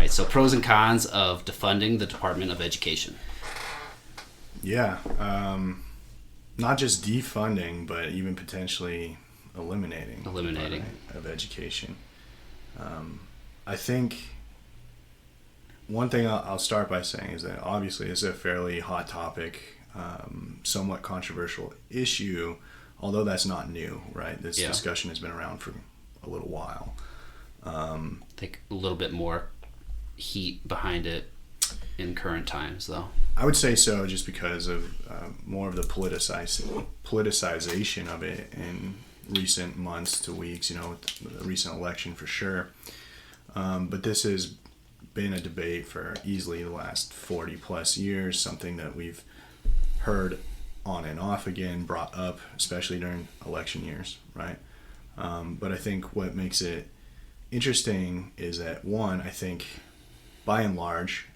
right. So pros and cons of defunding the Department of Education. Yeah. Not just defunding, but even potentially eliminating of education. I think one thing I'll start by saying is that obviously it's a fairly hot topic, somewhat controversial issue, although that's not new, right? This discussion has been around for a little while. I think a little bit more heat behind it in current times, though. I would say so, just because of more of the politicization of it in recent months to weeks, with the recent election for sure. But this has been a debate for easily the last 40 plus years, something that we've heard on and off again, brought up, especially during election years, right? But I think what makes it interesting is that, one, I think by and large,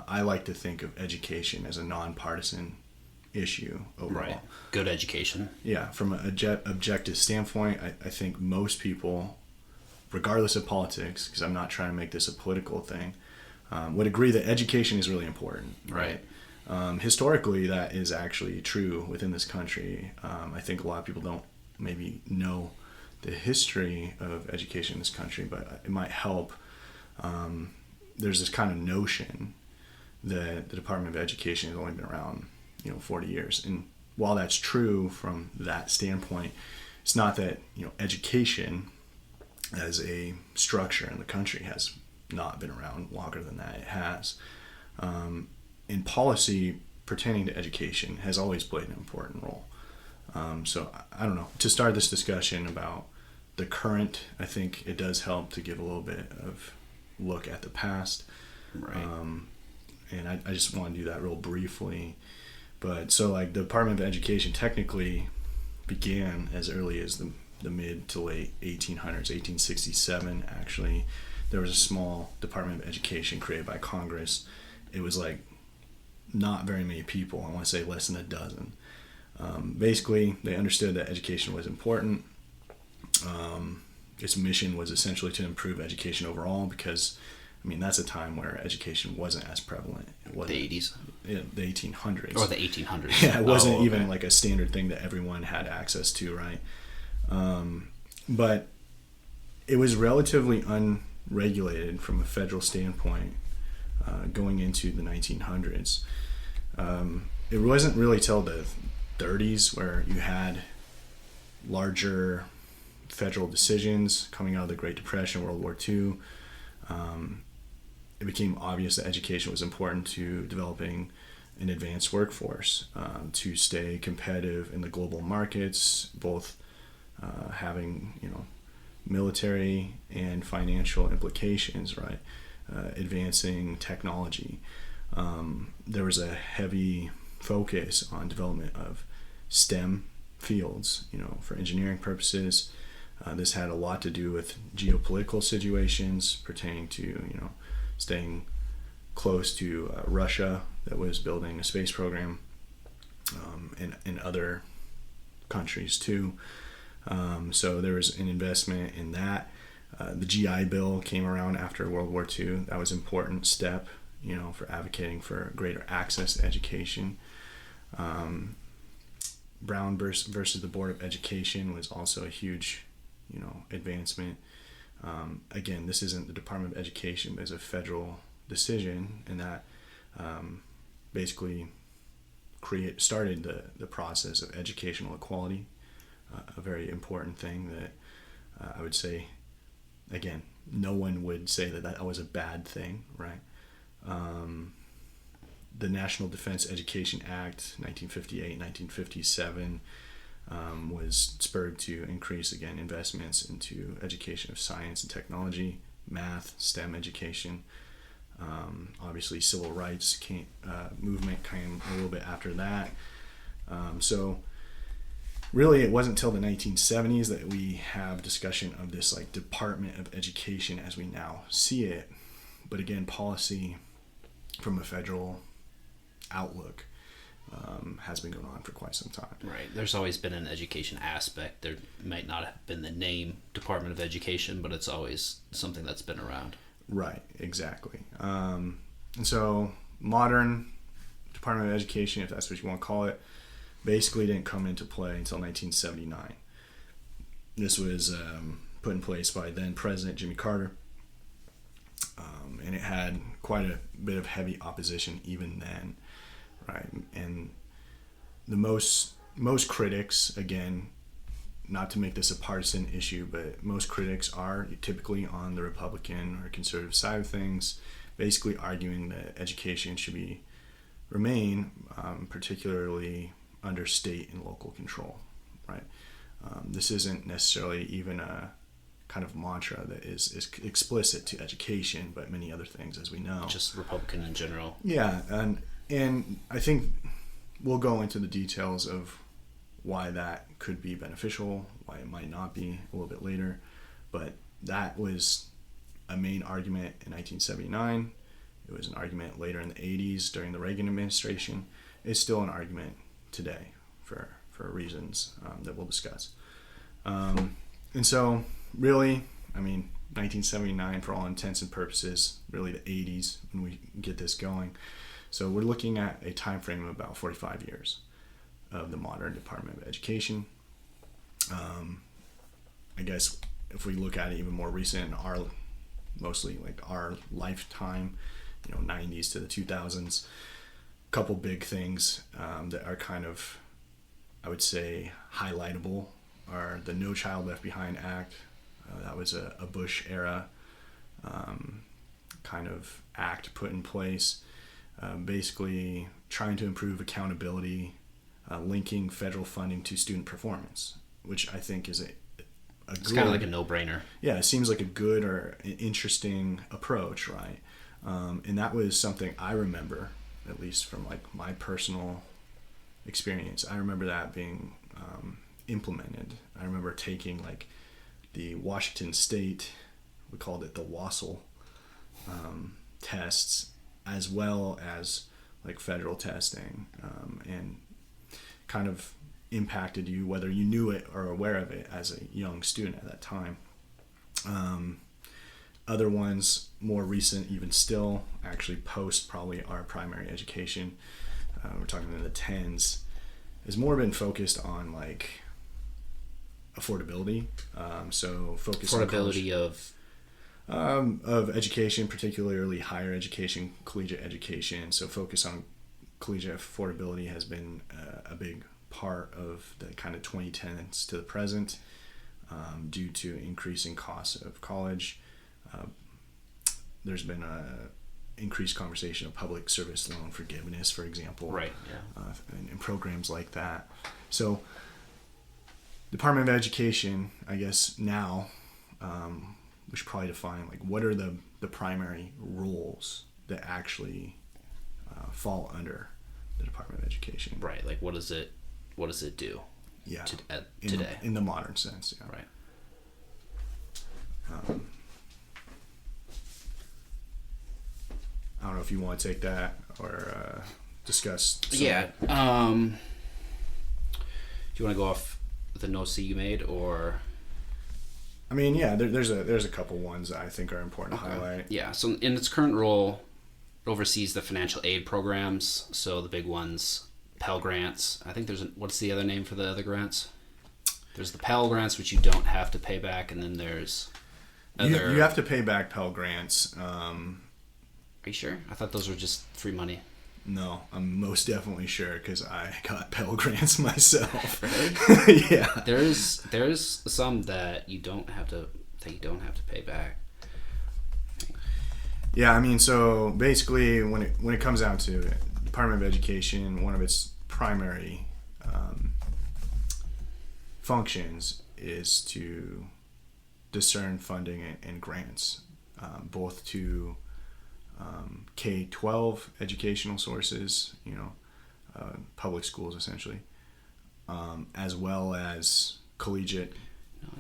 I like to think of education as a nonpartisan issue overall. Right. Good education. Yeah. From an objective standpoint, I think most people, regardless of politics, because I'm not trying to make this a political thing, would agree that education is really important. Right. Historically, that is actually true within this country. I think a lot of people don't maybe know the history of education in this country, but it might help. There's this kind of notion that the Department of Education has only been around, 40 years. And while that's true from that standpoint, it's not that, education as a structure in the country has not been around longer than that. It has. In policy pertaining to education has always played an important role. So I don't know. To start this discussion about the current, I think it does help to give a little bit of look at the past. Right. And I just want to do that real briefly. But so the Department of Education technically began as early as the mid to late 1800s, 1867 actually. There was a small Department of Education created by Congress. It was not very many people. I want to say less than a dozen. Basically, they understood that education was important. Its mission was essentially to improve education overall because, that's a time where education wasn't as prevalent. It wasn't the 80s? The 1800s. Or the 1800s. Yeah, it wasn't even a standard thing that everyone had access to, right? But it was relatively unregulated from a federal standpoint going into the 1900s. It wasn't really till the 30s where you had larger federal decisions coming out of the Great Depression, World War II. It became obvious that education was important to developing an advanced workforce to stay competitive in the global markets, both having military and financial implications, right? Advancing technology. There was a heavy focus on development of STEM fields, for engineering purposes. This had a lot to do with geopolitical situations pertaining to, staying close to Russia that was building a space program, and other countries too. So there was an investment in that. The GI Bill came around after World War II. That was an important step, for advocating for greater access to education. Brown versus the Board of Education was also a huge, advancement. Again, this isn't the Department of Education, but it's a federal decision, and that basically started the process of educational equality, a very important thing that I would say, again, no one would say that was a bad thing, right? The National Defense Education Act, 1958, 1957, was spurred to increase, again, investments into education of science and technology, math, STEM education. Obviously, civil rights movement came a little bit after that. So really, it wasn't until the 1970s that we have discussion of this Department of Education as we now see it. But again, policy from a federal outlook has been going on for quite some time. Right. There's always been an education aspect. There might not have been the name Department of Education, but it's always something that's been around. Right, exactly. And so modern Department of Education, if that's what you want to call it, basically didn't come into play until 1979. This was put in place by then President Jimmy Carter, and it had quite a bit of heavy opposition even then, right? And the most critics, again, not to make this a partisan issue, but most critics are typically on the Republican or conservative side of things, basically arguing that education should remain particularly under state and local control, right? This isn't necessarily even a kind of mantra that is explicit to education, but many other things, as we know. Just Republican in general. Yeah, and I think we'll go into the details of why that could be beneficial, why it might not be a little bit later, but that was a main argument in 1979. It was an argument later in the 80s during the Reagan administration. It's still an argument today for reasons that we'll discuss. And so really, 1979 for all intents and purposes, really the 80s when we get this going. So we're looking at a time frame of about 45 years of the modern Department of Education. I guess if we look at it even more recent, mostly like our lifetime, 90s to the 2000s, a couple big things that are kind of, I would say, highlightable are the No Child Left Behind Act. That was a Bush era kind of act put in place, basically trying to improve accountability, linking federal funding to student performance, which I think is it's kind of like a no-brainer. Yeah, it seems like a good or an interesting approach, right? And that was something I remember, at least from like my personal experience. I remember that being implemented. I remember taking like the Washington State, we called it the WASL tests, as well as like federal testing, and kind of impacted you whether you knew it or aware of it as a young student at that time. Other ones, more recent, even still, actually post probably our primary education, we're talking in the 10s, has more been focused on like affordability. So focus affordability of education, particularly higher education, collegiate education. So focus on collegiate affordability has been a big part of the kind of 2010s to the present, due to increasing costs of college. There's been a increased conversation of public service loan forgiveness, for example, right? Yeah, and programs like that. So, Department of Education, I guess now, we should probably define like what are the primary roles that actually fall under the Department of Education. Right. Like what does it do? Yeah. Today. In the modern sense. Yeah. Right. I don't know if you want to take that or discuss. Yeah. Do you want to go off the notes that you made, or? Yeah. There's a couple ones that I think are important to highlight. Yeah. So in its current role, it oversees the financial aid programs. So the big ones, Pell Grants. I think what's the other name for the other grants? There's the Pell Grants, which you don't have to pay back, and then there's other. You have to pay back Pell Grants. Are you sure? I thought those were just free money. No, I'm most definitely sure because I got Pell Grants myself. Really? Yeah. There's some that you don't have to pay back. Yeah, so basically when it comes down to it, Department of Education, one of its primary functions is to discern funding and grants, both to K-12 educational sources, public schools essentially, as well as collegiate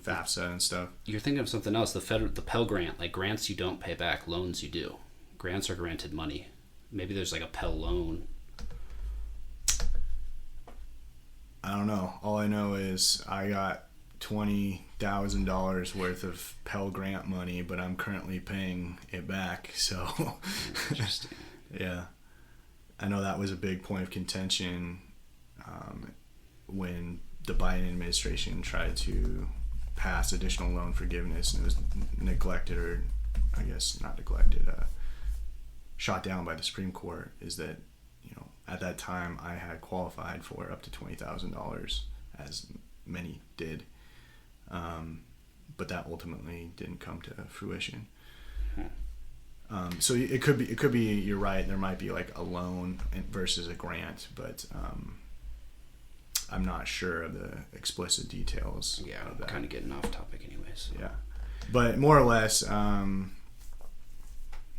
FAFSA and stuff. You're thinking of something else. The Pell Grant, like grants you don't pay back, loans you do. Grants are granted money. Maybe there's like a Pell loan. I don't know. All I know is I got $20,000 worth of Pell Grant money, but I'm currently paying it back. So, Interesting. yeah, I know that was a big point of contention when the Biden administration tried to pass additional loan forgiveness, and it was neglected, or I guess not neglected, shot down by the Supreme Court. Is that, at that time I had qualified for up to $20,000, as many did, but that ultimately didn't come to fruition. So it could be you're right, there might be like a loan versus a grant, but I'm not sure of the explicit details. Yeah, I'm kind of getting off topic anyways. Yeah, but more or less,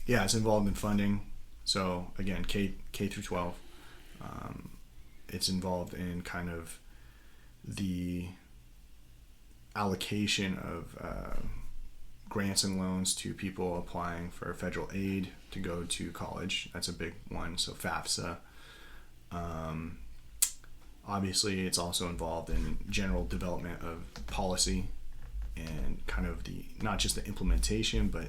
it's involved in funding. So again, K through 12. It's involved in kind of the allocation of grants and loans to people applying for federal aid to go to college. That's a big one. So FAFSA. Obviously, it's also involved in general development of policy and kind of not just the implementation, but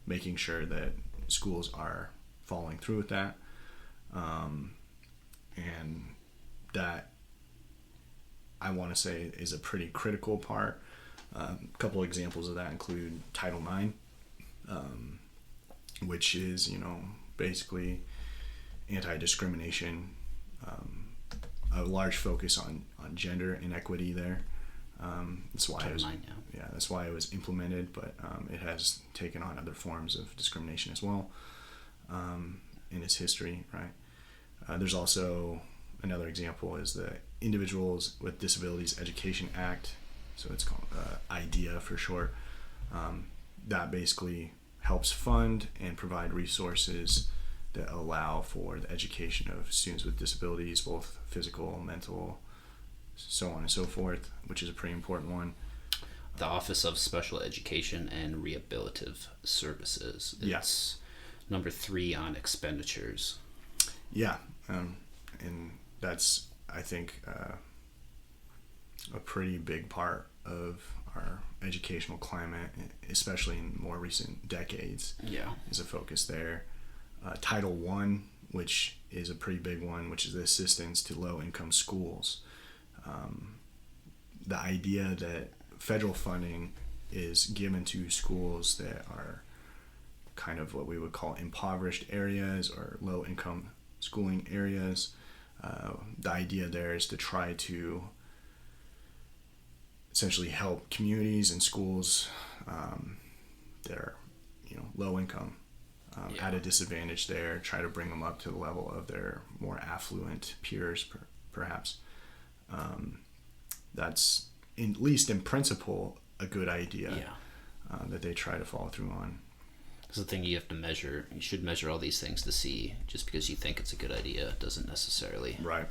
making sure that schools are following through with that, and that, I want to say, is a pretty critical part. A couple examples of that include Title IX, which is basically anti-discrimination, a large focus on gender inequity there. That's why that's why it was implemented, but it has taken on other forms of discrimination as well in its history, right? There's also another example is the Individuals with Disabilities Education Act, so it's called IDEA for short. That basically helps fund and provide resources that allow for the education of students with disabilities, both physical, mental, so on and so forth, which is a pretty important one. The Office of Special Education and Rehabilitative Services. It's number 3 on expenditures. Yeah, and that's, I think, a pretty big part of our educational climate, especially in more recent decades. Yeah, is a focus there. Title I, which is a pretty big one, which is the assistance to low-income schools. The idea that federal funding is given to schools that are kind of what we would call impoverished areas or low-income schooling areas. The idea there is to try to essentially help communities and schools that are low income, at a disadvantage there, try to bring them up to the level of their more affluent peers, perhaps. That's, at least in principle, a good idea that they try to follow through on. It's the thing you have to measure. You should measure all these things to see. Just because you think it's a good idea doesn't necessarily. Right.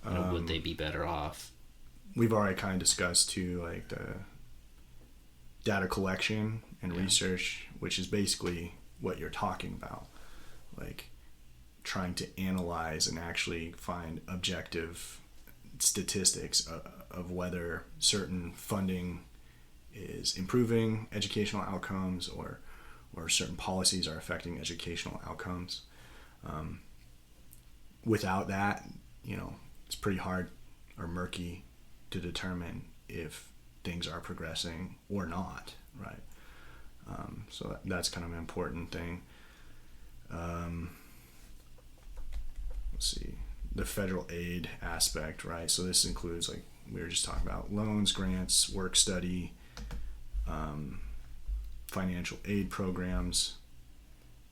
Would they be better off? We've already kind of discussed too, like the data collection and research, which is basically what you're talking about, like trying to analyze and actually find objective statistics of whether certain funding is improving educational outcomes or certain policies are affecting educational outcomes. Without that, it's pretty hard or murky to determine if things are progressing or not, right? So that's kind of an important thing. Let's see, the federal aid aspect, right? So this includes, like we were just talking about, loans, grants, work study, financial aid programs,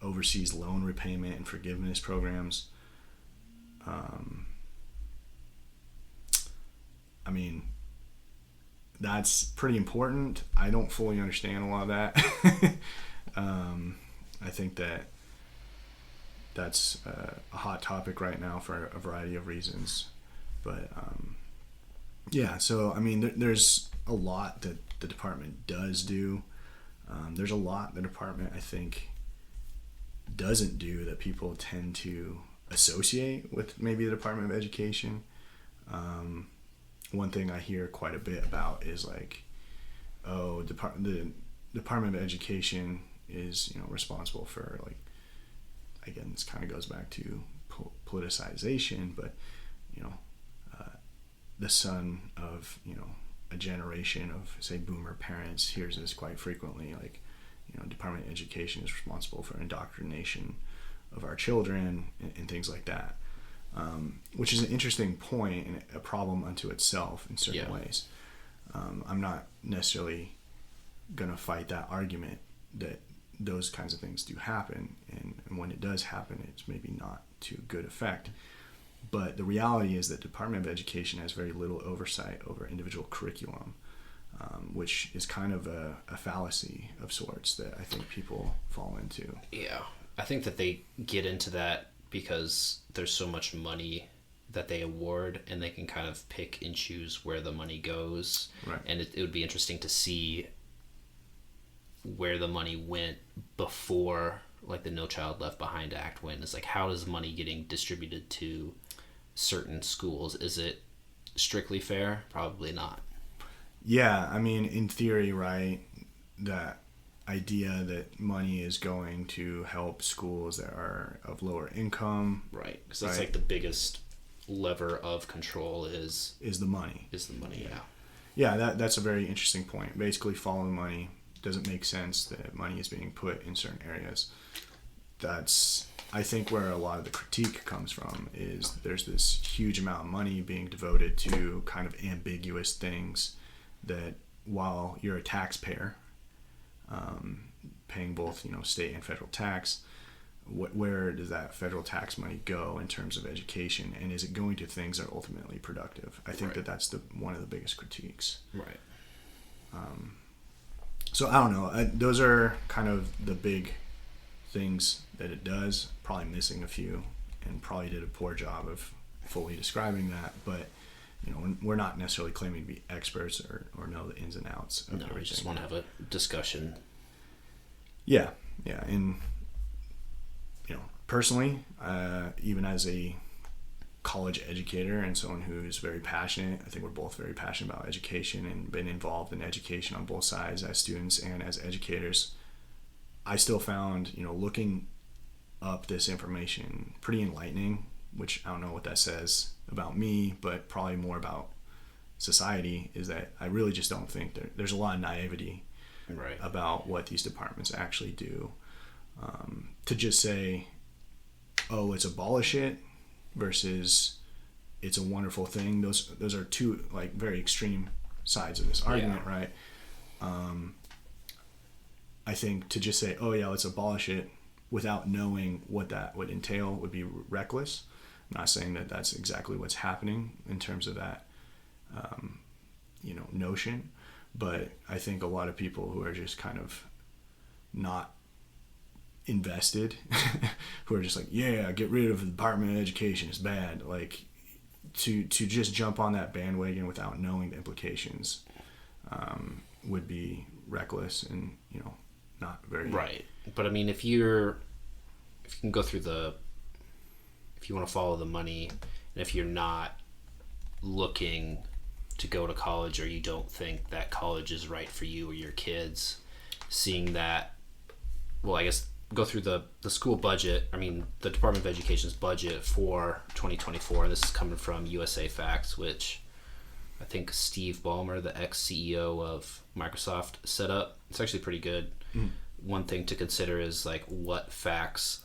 overseas loan repayment and forgiveness programs. I mean, that's pretty important. I don't fully understand a lot of that. I think that's a hot topic right now for a variety of reasons. But so I mean, there's a lot that the department does do. There's a lot the department, I think, doesn't do that people tend to associate with maybe the Department of Education. one thing I hear quite a bit about is like, oh, the Department of Education is, you know, responsible for, like, again, this kind of goes back to politicization, but, you know, the son of, you know, a generation of, say, boomer parents hears this quite frequently, like, you know, Department of Education is responsible for indoctrination of our children and things like that, which is an interesting point and a problem unto itself in certain ways. I'm not necessarily going to fight that argument that those kinds of things do happen, and when it does happen, it's maybe not to good effect. But the reality is that Department of Education has very little oversight over individual curriculum, which is kind of a fallacy of sorts that I think people fall into. Yeah, I think that they get into that because there's so much money that they award, and they can kind of pick and choose where the money goes. Right. And it would be interesting to see where the money went before, like, the No Child Left Behind Act went. It's like, how is money getting distributed to certain schools? Is it strictly fair? Probably not. Yeah, I mean, in theory, right, that idea that money is going to help schools that are of lower income. Right, because that's like the biggest lever of control is the money. Yeah, that's a very interesting point. Basically, follow the money. Doesn't make sense that money is being put in certain areas. That's, I think, where a lot of the critique comes from, is there's this huge amount of money being devoted to kind of ambiguous things that, while you're a taxpayer, paying both, you know, state and federal tax, where does that federal tax money go in terms of education, and is it going to things that are ultimately productive? I think that's one of the biggest critiques. Right. So I don't know. Those are kind of the big things that it does. Probably missing a few, and probably did a poor job of fully describing that. But, you know, we're not necessarily claiming to be experts or know the ins and outs of everything. We just want to have a discussion. Yeah, and, you know, personally, even as a college educator and someone who's very passionate, I think we're both very passionate about education and been involved in education on both sides as students and as educators, I still found, you know, looking up this information pretty enlightening, which I don't know what that says about me, but probably more about society, is that I really just don't think there's a lot of naivety about what these departments actually do. To just say, oh, let's abolish it versus it's a wonderful thing. Those are two, like, very extreme sides of this argument, right? I think to just say, oh yeah, let's abolish it without knowing what that would entail would be reckless. I'm not saying that that's exactly what's happening in terms of that, you know, notion, but I think a lot of people who are just kind of not invested, who are just like, yeah, get rid of the Department of Education, it's bad, like, to just jump on that bandwagon without knowing the implications would be reckless and, you know, not very right. But I mean, if you can go through if you want to follow the money, and if you're not looking to go to college, or you don't think that college is right for you or your kids, seeing that, well, I guess go through the school budget, I mean, the Department of Education's budget for 2024, and this is coming from USA Facts, which I think Steve Ballmer, the ex-CEO of Microsoft, set up. It's actually pretty good. One thing to consider is, like, what facts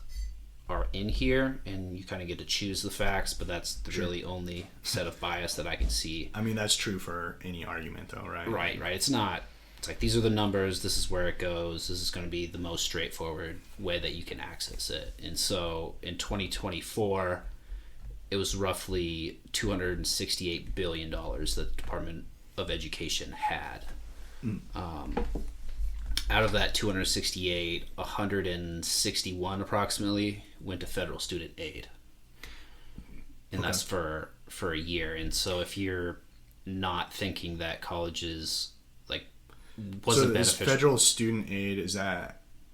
are in here, and you kind of get to choose the facts, but that's the really only set of bias that I can see. I mean, that's true for any argument, though, right? Right. It's not, it's like, these are the numbers, this is where it goes, this is going to be the most straightforward way that you can access it. And so in 2024, it was roughly $268 billion that the Department of Education had. Out of that 268, 161 approximately went to federal student aid, and that's for a year. And so if you're not thinking that colleges, like, wasn't beneficial, federal student aid,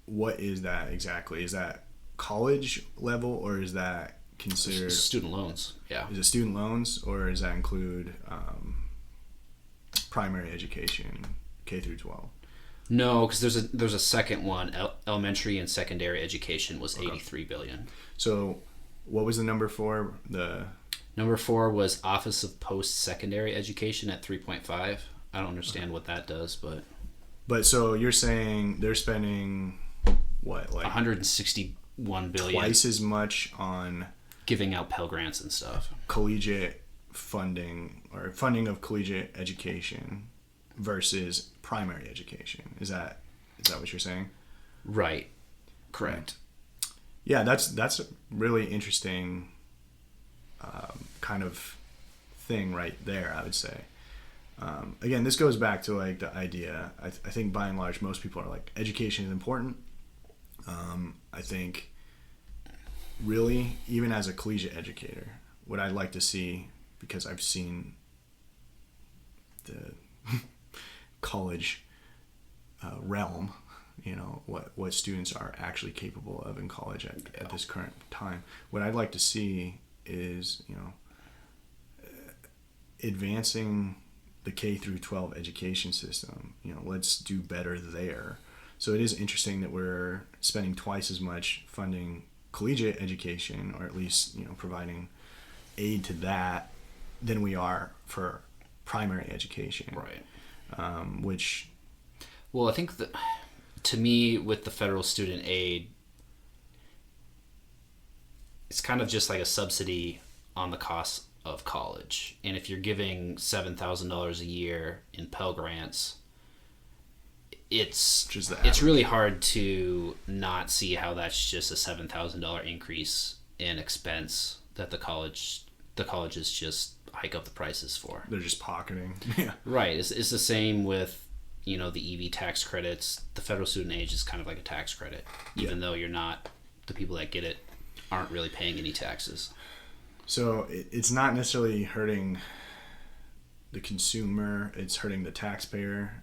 what is that exactly? Is that college level, or is that considered student loans? Yeah. Is it student loans, or does that include primary education, K through 12. No, because there's a second one. Elementary and secondary education was $83 billion. So, what was the number for the? Number 4 was Office of Post-Secondary Education at 3.5. I don't understand what that does, but. But so you're saying they're spending what, like 161 billion, twice as much on giving out Pell Grants and stuff. Collegiate funding or funding of collegiate education versus primary education. Is that what you're saying? Right. Correct. Yeah, that's a really interesting kind of thing right there, I would say. Again, this goes back to like the idea. I think by and large, most people are like, education is important. I think really, even as a collegiate educator, what I'd like to see, because I've seen the college realm, you know, what students are actually capable of in college at this current time. What I'd like to see is, you know, advancing the K through 12 education system. You know, let's do better there. So it is interesting that we're spending twice as much funding collegiate education, or at least, you know, providing aid to that, than we are for primary education. Right. Which. Well, I think that, to me, with the federal student aid, it's kind of just like a subsidy on the cost of college. And if you're giving $7,000 a year in Pell Grants, it's really hard to not see how that's just a $7,000 increase in expense that the colleges just hike up the prices for. They're just pocketing. Yeah. Right. It's the same with, you know, the EV tax credits. The federal student aid is kind of like a tax credit, even though the people that get it aren't really paying any taxes. So it's not necessarily hurting the consumer, it's hurting the taxpayer,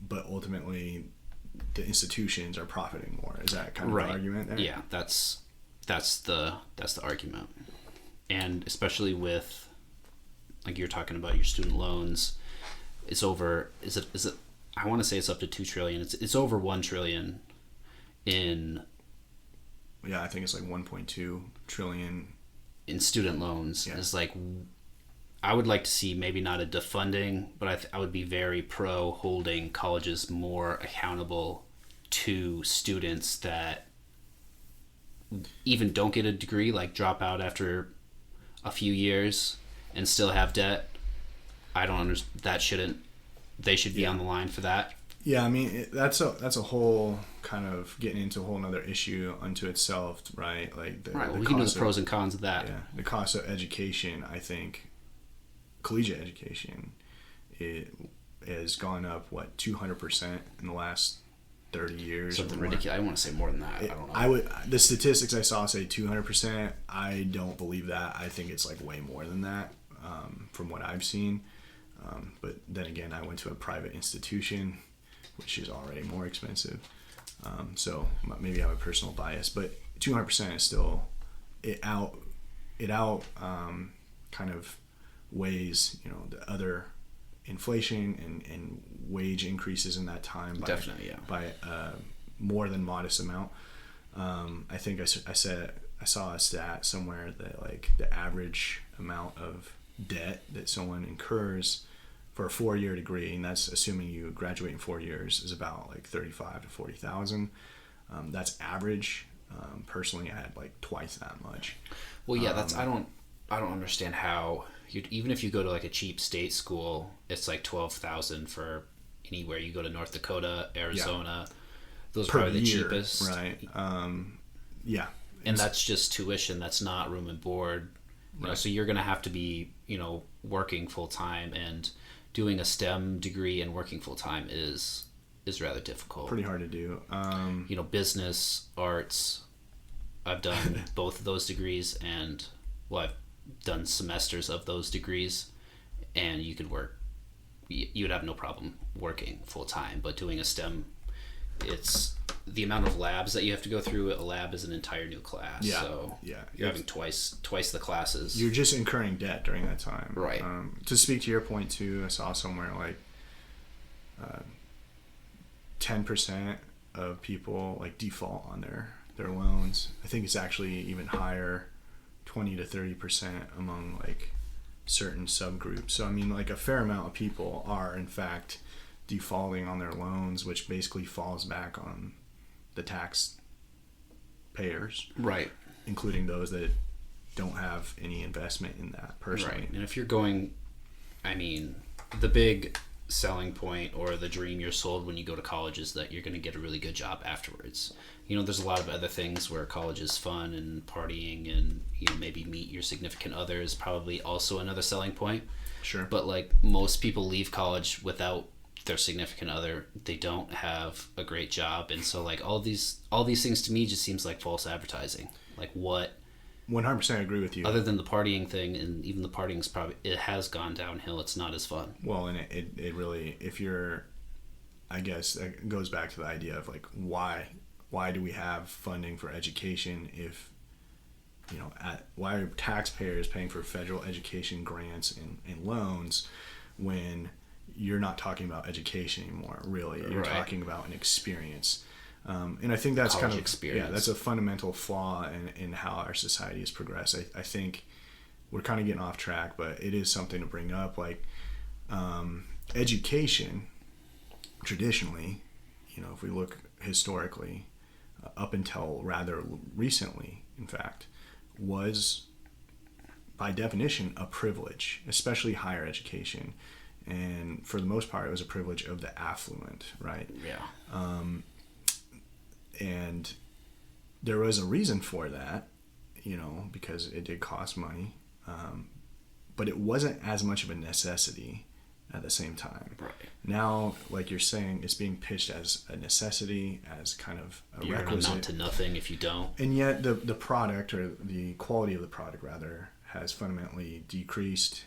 but ultimately the institutions are profiting more. Is that kind of the argument there? Yeah, that's the argument. And especially with, like you're talking about your student loans, it's over, is it I want to say it's up to $2 trillion. It's over $1 trillion in. Yeah, I think it's like 1.2 trillion in student loans. Yeah. Is like, I would like to see maybe not a defunding, but I would be very pro holding colleges more accountable to students that even don't get a degree, like drop out after a few years and still have debt. I don't understand. They should be on the line for that. Yeah, I mean, that's a whole kind of getting into a whole nother issue unto itself, right? Like we can do the pros and cons of that. Yeah, the cost of education, I think, collegiate education, it has gone up, 200% in the last 30 years. Something ridiculous. I want to say more than that. I don't know. The statistics I saw say 200%. I don't believe that. I think it's like way more than that, from what I've seen. But then again, I went to a private institution, which is already more expensive. So maybe I have a personal bias, but 200% is still it out kind of weighs, you know, the other inflation and wage increases in that time by more than modest amount. I think I saw a stat somewhere that like the average amount of debt that someone incurs for a 4-year degree, and that's assuming you graduate in 4 years, is about like $35,000 to $40,000. That's average. Personally, I had like twice that much. Well, yeah, that's I don't understand how even if you go to like a cheap state school, it's like $12,000 for anywhere you go to North Dakota, Arizona. Yeah. Those are probably the cheapest, right? Yeah, and that's just tuition. That's not room and board. You know, so you're going to have to be, you know, working full time, and doing a STEM degree and working full time is rather difficult. Pretty hard to do. You know, business, arts. I've done both of those degrees, and I've done semesters of those degrees, and you could work. You would have no problem working full time, but doing a STEM it's the amount of labs that you have to go through. A lab is an entire new class. Yeah. So yeah, you're having twice the classes. You're just incurring debt during that time. Right. To speak to your point too, I saw somewhere like 10% of people like default on their loans. I think it's actually even higher, 20 to 30% among like certain subgroups. So I mean, like a fair amount of people are in fact defaulting on their loans, which basically falls back on the tax payers, right, including those that don't have any investment in that personally. Right. And if you're going, I mean, the big selling point or the dream you're sold when you go to college is that you're going to get a really good job afterwards. You know, there's a lot of other things where college is fun and partying and, you know, maybe meet your significant other is probably also another selling point. Sure. But like most people leave college without their significant other. They don't have a great job, and so like all these things to me just seems like false advertising. Like what? 100% agree with you. Other than the partying thing, and even the partying's probably, it has gone downhill. It's not as fun. Well, and it really, if you're, I guess that goes back to the idea of like why do we have funding for education if, you know, why are taxpayers paying for federal education grants and loans when you're not talking about education anymore, really. You're right. talking about an experience. And I think that's College kind of, experience. yeah, that's a fundamental flaw in how our society has progressed. I think we're kind of getting off track, but it is something to bring up. Like education, traditionally, you know, if we look historically, up until rather recently, in fact, was by definition a privilege, especially higher education. And for the most part, it was a privilege of the affluent, right? Yeah. And there was a reason for that, you know, because it did cost money. But it wasn't as much of a necessity at the same time. Right. Now, like you're saying, it's being pitched as a necessity, as kind of a You're requisite. gonna amount to nothing if you don't. And yet the product, or the quality of the product rather, has fundamentally decreased.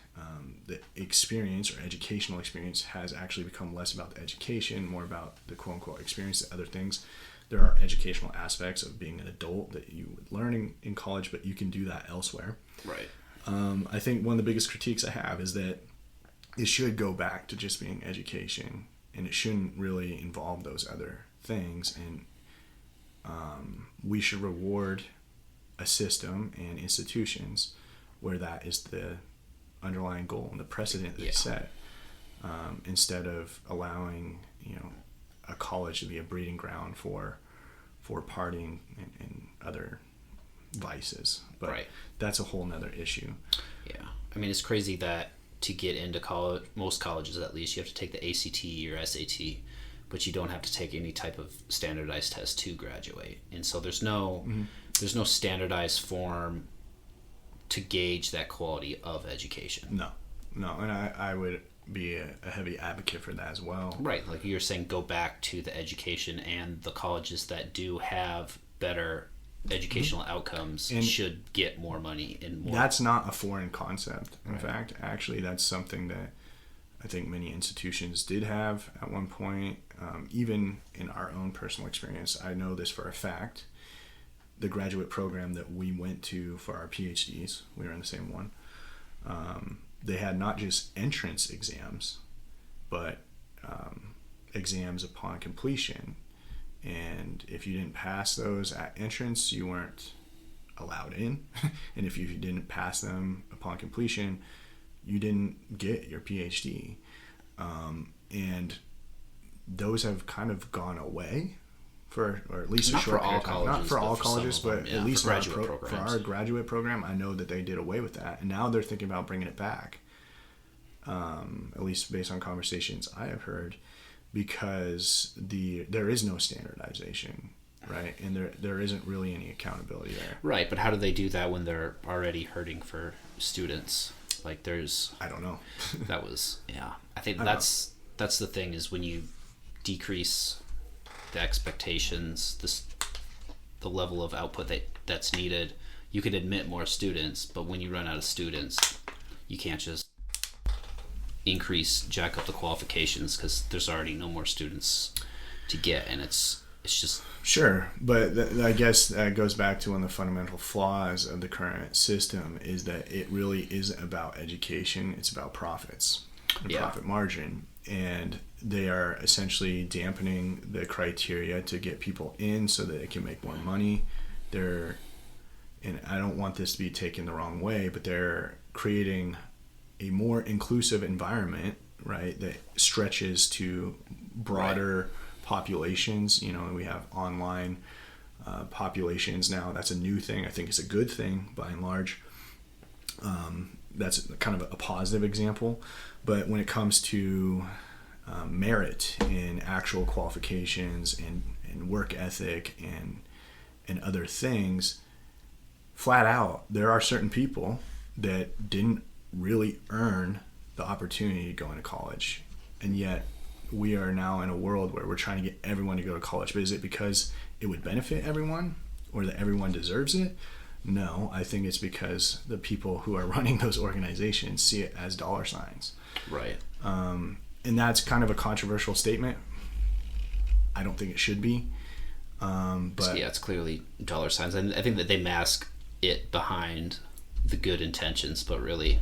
The experience or educational experience has actually become less about the education, more about the quote unquote experience, the other things. There are educational aspects of being an adult that you would learn in college, but you can do that elsewhere. Right. I think one of the biggest critiques I have is that it should go back to just being education, and it shouldn't really involve those other things. And we should reward a system and institutions where that is the underlying goal and the precedent they set, instead of allowing, you know, a college to be a breeding ground for partying and other vices. But right. That's a whole nother issue. Yeah. I mean, it's crazy that to get into college, most colleges at least, you have to take the ACT or SAT, but you don't have to take any type of standardized test to graduate. And so there's no standardized form to gauge that quality of education. No. And I would be a heavy advocate for that as well. Right. Like you're saying, go back to the education, and the colleges that do have better educational outcomes and should get more money and more. That's not a foreign concept. In fact, actually, that's something that I think many institutions did have at one point. Even in our own personal experience, I know this for a fact. The graduate program that we went to for our PhDs, we were in the same one, they had not just entrance exams, but exams upon completion. And if you didn't pass those at entrance, you weren't allowed in. And if you didn't pass them upon completion, you didn't get your PhD. And those have kind of gone away. Or at least not for all colleges. Not for all colleges, but at least for our graduate program, I know that they did away with that, and now they're thinking about bringing it back. At least based on conversations I have heard, because there is no standardization, right, and there isn't really any accountability there. Right, but how do they do that when they're already hurting for students? Like I don't know. I think that's the thing, is when you decrease the expectations, the level of output that's needed, you could admit more students, but when you run out of students, you can't just jack up the qualifications, because there's already no more students to get, and it's It's just Sure, but I guess that goes back to one of the fundamental flaws of the current system is that it really isn't about education. It's about profits and profit margin. And they are essentially dampening the criteria to get people in so that they can make more money. And I don't want this to be taken the wrong way, but they're creating a more inclusive environment, right, that stretches to broader populations. You know, we have online populations now. That's a new thing. I think it's a good thing by and large. That's kind of a positive example. But when it comes to merit in actual qualifications and work ethic and other things, flat out, there are certain people that didn't really earn the opportunity to go into college. And yet we are now in a world where we're trying to get everyone to go to college. But is it because it would benefit everyone or that everyone deserves it? No, I think it's because the people who are running those organizations see it as dollar signs. Right. And that's kind of a controversial statement. I don't think it should be. But yeah, it's clearly dollar signs. And I think that they mask it behind the good intentions, but really...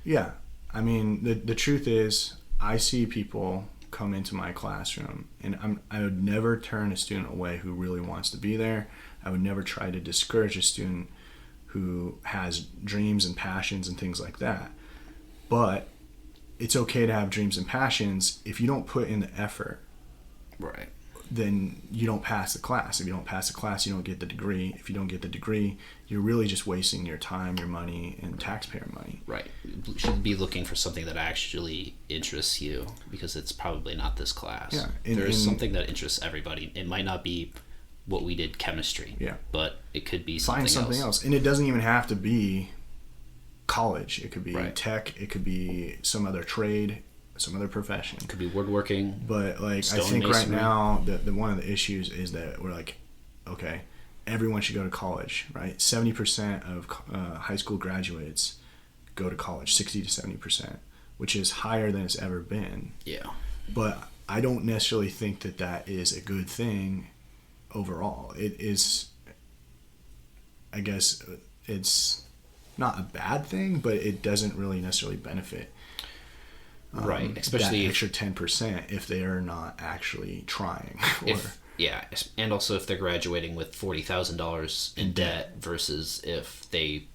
Yeah. I mean, the truth is, I see people come into my classroom, and I would never turn a student away who really wants to be there. I would never try to discourage a student who has dreams and passions and things like that. But it's okay to have dreams and passions. If you don't put in the effort, right, then you don't pass the class. If you don't pass the class, you don't get the degree. If you don't get the degree, you're really just wasting your time, your money, and taxpayer money. Right. You should be looking for something that actually interests you, because it's probably not this class. Yeah. There's something that interests everybody. It might not be what we did, chemistry. Yeah. But it could be something else. Find something else. And it doesn't even have to be college. It could be right. tech. It could be some other trade, some other profession. It could be woodworking. But like, I think masonry. right now the one of the issues is that we're like, okay, everyone should go to college, right? 70% of high school graduates go to college, 60 to 70%, which is higher than it's ever been. Yeah. But I don't necessarily think that that is a good thing overall. It is, I guess, it's not a bad thing, but it doesn't really necessarily benefit. Right, especially that extra 10% if they are not actually trying. Yeah, and also if they're graduating with $40,000 in debt versus if they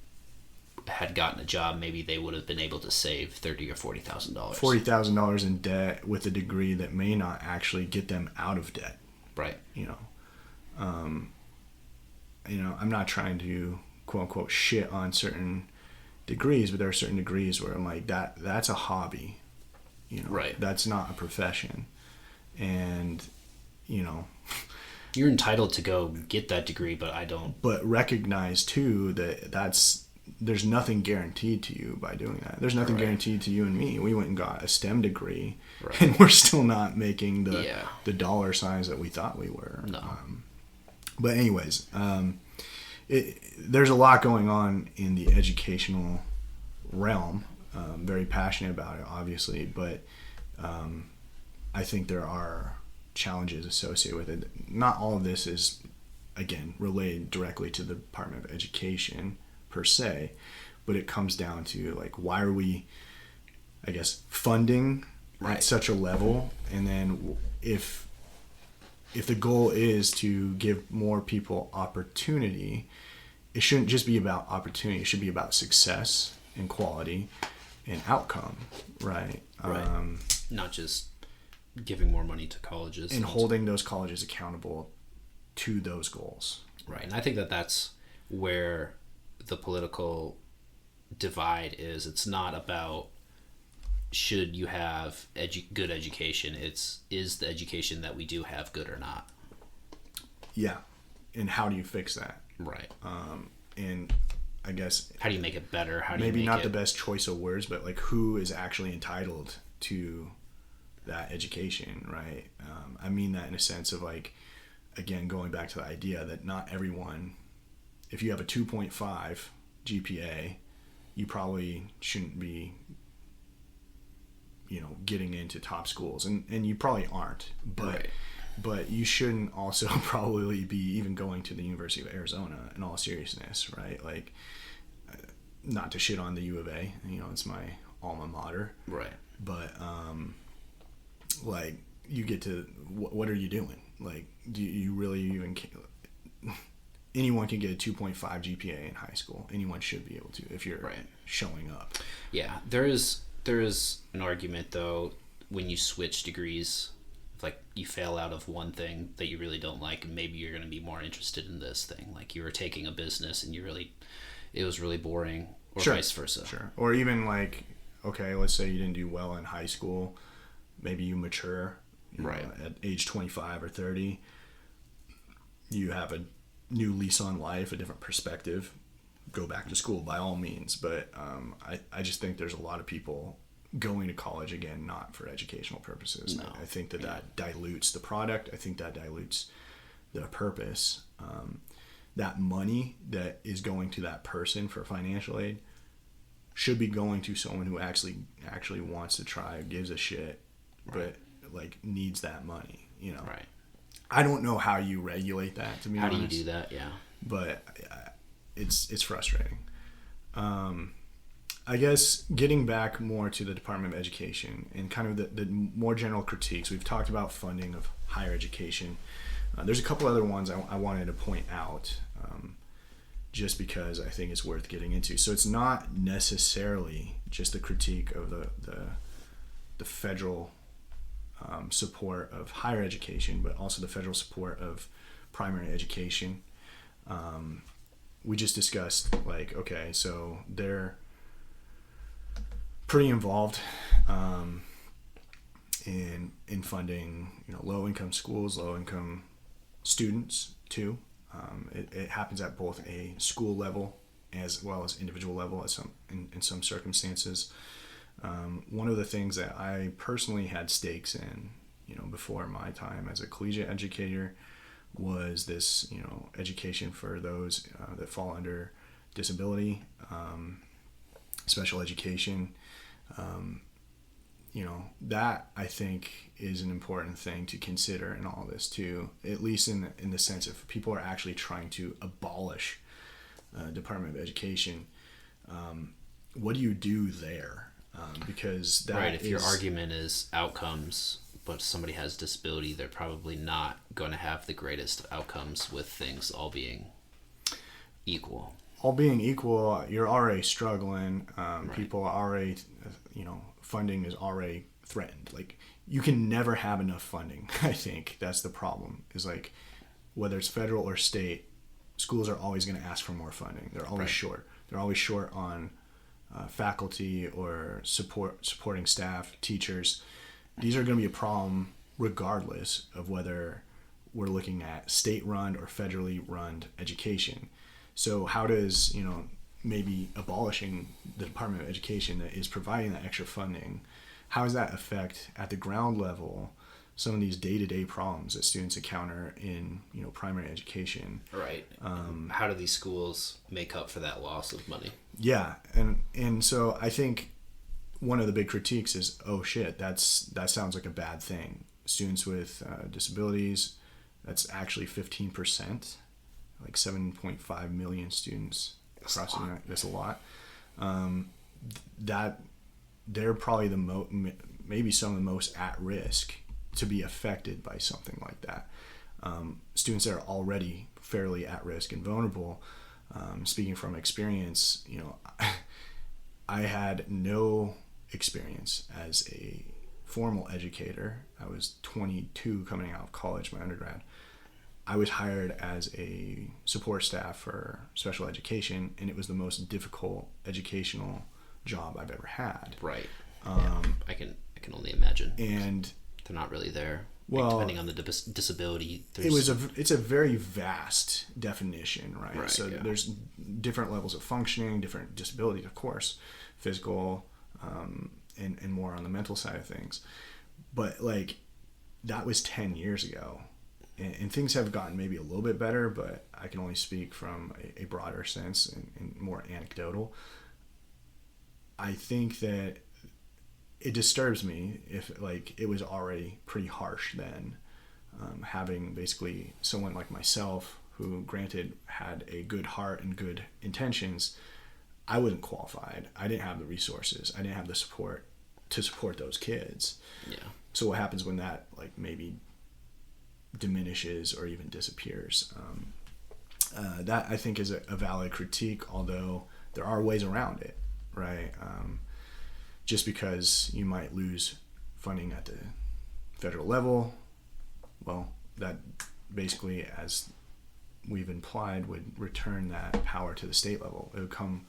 had gotten a job, maybe they would have been able to save $30,000 or $40,000. $40,000 in debt with a degree that may not actually get them out of debt. Right. You know, I'm not trying to quote unquote shit on certain degrees, but there are certain degrees where I'm like, that's a hobby. You know, right. That's not a profession. And, you know, you're entitled to go get that degree, but I don't. But recognize too that there's nothing guaranteed to you by doing that. There's nothing guaranteed to you and me. We went and got a STEM degree, and we're still not making the dollar signs that we thought we were. No. But anyways, there's a lot going on in the educational realm. Very passionate about it, obviously, but I think there are challenges associated with it. Not all of this is, again, related directly to the Department of Education per se, but it comes down to, like, why are we, I guess, funding at such a level? And then if the goal is to give more people opportunity, it shouldn't just be about opportunity. It should be about success and quality and outcome, right? Not just giving more money to colleges. And holding those colleges accountable to those goals. Right. And I think that that's where the political divide is. It's not about should you have good education. Is the education that we do have good or not? Yeah. And how do you fix that? Right. And I guess, how do you make it better? How do maybe you not the best choice of words, but like, who is actually entitled to that education, right? I mean that in a sense of, like, again, going back to the idea that not everyone, if you have a 2.5 GPA, you probably shouldn't be, you know, getting into top schools, and you probably aren't. But But you shouldn't also probably be even going to the University of Arizona in all seriousness, right? Like, not to shit on the U of A, it's my alma mater. Right. But, like, you get to, what are you doing? Like, do you really even, anyone can get a 2.5 GPA in high school. Anyone should be able to if you're showing up. Yeah. There is an argument, though, when you switch degrees, like you fail out of one thing that you really don't like, and maybe you're going to be more interested in this thing. Like you were taking a business and it was really boring, or vice versa. Sure. Or even like, okay, let's say you didn't do well in high school. Maybe you mature, at age 25 or 30. You have a new lease on life, a different perspective. Go back to school by all means. But I just think there's a lot of people going to college, again, not for educational purposes. No. I think that dilutes the product. I think that dilutes the purpose. That money that is going to that person for financial aid should be going to someone who actually wants to try, gives a shit, but like needs that money. Right. I don't know how you regulate that, to be honest. How do you do that? Yeah. But it's frustrating. I guess getting back more to the Department of Education and kind of the more general critiques, we've talked about funding of higher education. There's a couple other ones I wanted to point out, just because I think it's worth getting into. So it's not necessarily just the critique of the federal support of higher education, but also the federal support of primary education. We just discussed, like, okay, so they're pretty involved in funding, low income schools, low income students too. It happens at both a school level as well as individual level in some circumstances. One of the things that I personally had stakes in, before my time as a collegiate educator, was this, education for those that fall under disability, special education. That I think is an important thing to consider in all this too, at least in the sense of people are actually trying to abolish Department of Education. What do you do there? Because that if your argument is outcomes, but somebody has disability, they're probably not going to have the greatest outcomes with things all being equal. All being equal, you're already struggling. People are already, funding is already threatened. Like, you can never have enough funding. I think that's the problem, is like, whether it's federal or state, schools are always going to ask for more funding. They're always short. They're always short on faculty or supporting staff, teachers. These are going to be a problem regardless of whether we're looking at state-run or federally run education. So how does, maybe abolishing the Department of Education that is providing that extra funding, how does that affect at the ground level some of these day-to-day problems that students encounter in, primary education? Right. How do these schools make up for that loss of money? Yeah. And so I think one of the big critiques is, oh shit, that sounds like a bad thing. Students with disabilities, that's actually 15%, like 7.5 million students across the United. That's a lot. That they're probably maybe some of the most at risk to be affected by something like that. Students that are already fairly at risk and vulnerable. Speaking from experience, I had no experience as a formal educator. I was 22 coming out of college, my undergrad. I was hired as a support staff for special education, and it was the most difficult educational job I've ever had. Right. I can only imagine. And they're not really there. Well, depending on the disability, it's a very vast definition, right? So there's different levels of functioning, different disabilities, of course, physical, and more on the mental side of things. But like, that was 10 years ago. And things have gotten maybe a little bit better, but I can only speak from a broader sense and more anecdotal. I think that it disturbs me if, like, it was already pretty harsh then. having basically someone like myself who, granted, had a good heart and good intentions, I wasn't qualified. I didn't have the resources. I didn't have the support to support those kids. Yeah. So what happens when that like maybe diminishes or even disappears? That I think is a valid critique, although there are ways around it, right? Just because you might lose funding at the federal level, well, that basically, as we've implied, would return that power to the state level. It would come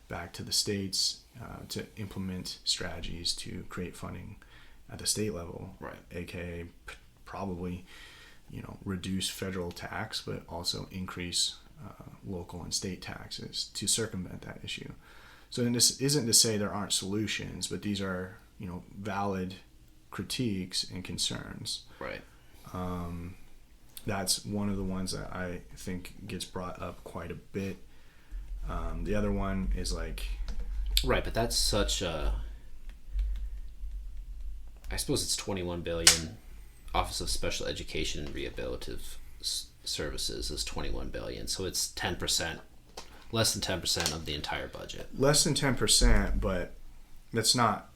back to the states to implement strategies to create funding at the state level, right? AKA probably, reduce federal tax, but also increase local and state taxes to circumvent that issue. So this isn't to say there aren't solutions, but these are, valid critiques and concerns. Right. That's one of the ones that I think gets brought up quite a bit. The other one is like... Right, but that's such a... I suppose it's $21 billion. Office of Special Education and Rehabilitative Services is $21 billion. So it's 10%, less than 10% of the entire budget. Less than 10%, but that's not...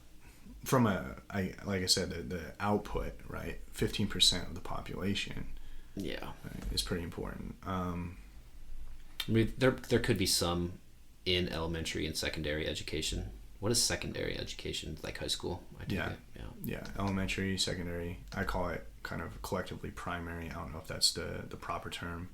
From like I said, the output, right? 15% of the population... Yeah, right, is pretty important. I mean, there could be some in elementary and secondary education. What is secondary education? Like high school? Yeah. Elementary, secondary. I call it kind of collectively primary. I don't know if that's the proper term.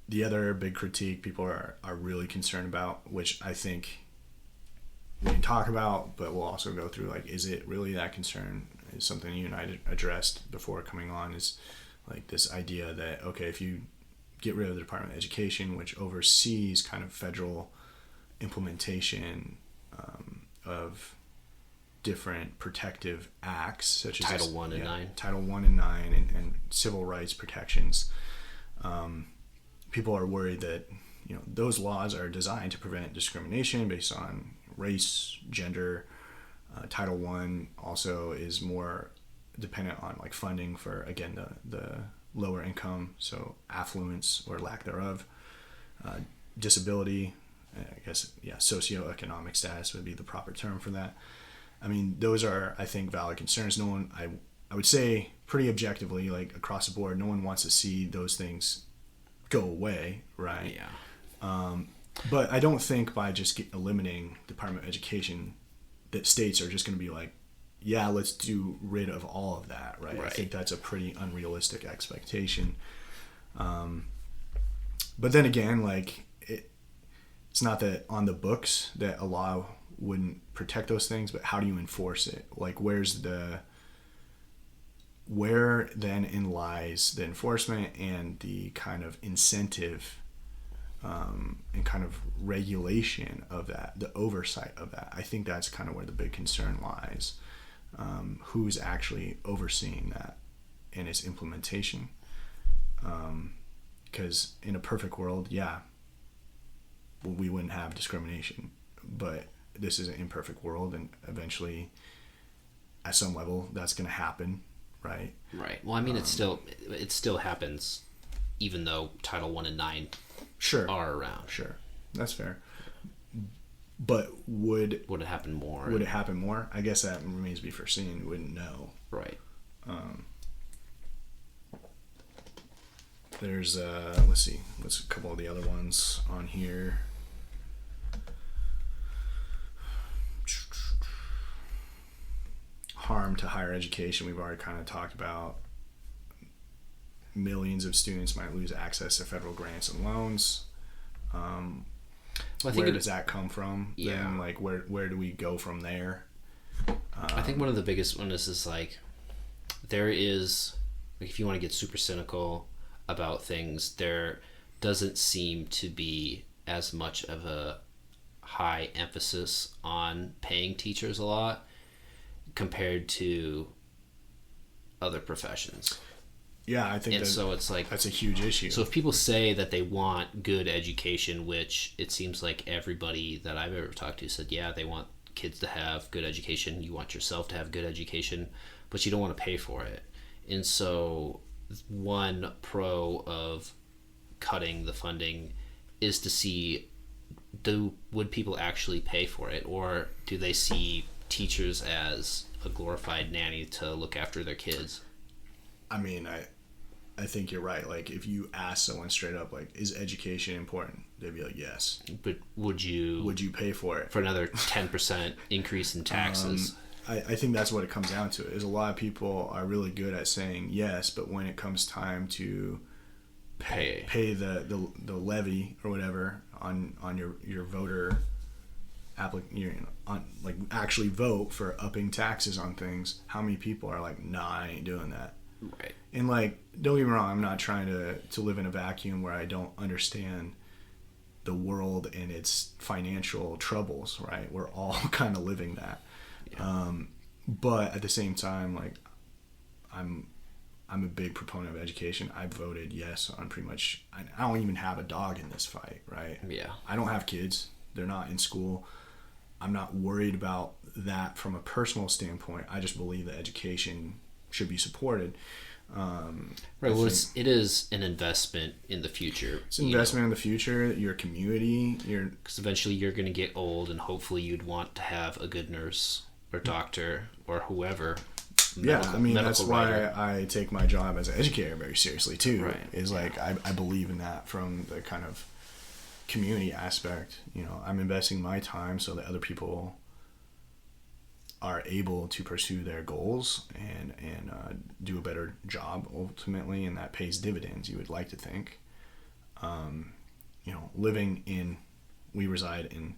The other big critique people are really concerned about, which I think we can talk about, but we'll also go through, like, is it really that concern? Is something you and I addressed before coming on, is like this idea that, okay, if you get rid of the Department of Education, which oversees kind of federal implementation of different protective acts, such as Title 1 and 9. Title 1 and 9 and civil rights protections, people are worried that, those laws are designed to prevent discrimination based on race, gender. Title 1 also is more dependent on like funding for, again, the lower income, so affluence or lack thereof, disability, I guess, socioeconomic status would be the proper term for that. I mean, those are, I think, valid concerns. No one, I would say pretty objectively, like across the board, no one wants to see those things go away, right? Yeah. But I don't think by just eliminating Department of Education that states are just going to be like, yeah, let's do rid of all of that, right? I think that's a pretty unrealistic expectation. But then again, like, it's not that on the books that a law wouldn't protect those things, but how do you enforce it? Like, where then in lies the enforcement and the kind of incentive and kind of regulation of that, the oversight of that? I think that's kind of where the big concern lies. Who's actually overseeing that and its implementation? Because in a perfect world, we wouldn't have discrimination, but this is an imperfect world, and eventually at some level that's going to happen, right? Well, I mean, it still happens even though Title 1 and 9 are around. Sure, that's fair. But would it happen more? Would it happen more? I guess that remains to be foreseen. We wouldn't know. Right. There's let's see. What's a couple of the other ones on here? Harm to higher education. We've already kind of talked about. Millions of students might lose access to federal grants and loans. Where does that come from? Yeah. Then, like, where do we go from there? I think one of the biggest ones is like, there is, like, if you want to get super cynical about things, there doesn't seem to be as much of a high emphasis on paying teachers a lot compared to other professions. Yeah, I think so it's like, that's a huge issue. So if people say that they want good education, which it seems like everybody that I've ever talked to said, yeah, they want kids to have good education. You want yourself to have good education, but you don't want to pay for it. And so one pro of cutting the funding is to see, would people actually pay for it, or do they see teachers as a glorified nanny to look after their kids? I mean, I think you're right. Like, if you ask someone straight up, like, is education important? They'd be like, yes. But would you pay for it? For another 10% increase in taxes? I think that's what it comes down to, is a lot of people are really good at saying yes, but when it comes time to pay the levy or whatever on your voter like actually vote for upping taxes on things, how many people are like, nah, I ain't doing that. Right. And like, don't get me wrong, I'm not trying to live in a vacuum where I don't understand the world and its financial troubles, right? We're all kind of living that. Yeah. But at the same time, like, I'm a big proponent of education. I voted yes on pretty much. I don't even have a dog in this fight, right? Yeah. I don't have kids. They're not in school. I'm not worried about that from a personal standpoint. I just believe that education should be supported. Right. Well, it is an investment in the future. It's an investment in the future, your community. Because eventually you're going to get old, and hopefully you'd want to have a good nurse or doctor or whoever. I mean, that's why I take my job as an educator very seriously too. Right. Is like, I believe in that from the kind of community aspect. You know, I'm investing my time so that other people are able to pursue their goals and do a better job ultimately, and that pays dividends, you would like to think. You know, we reside in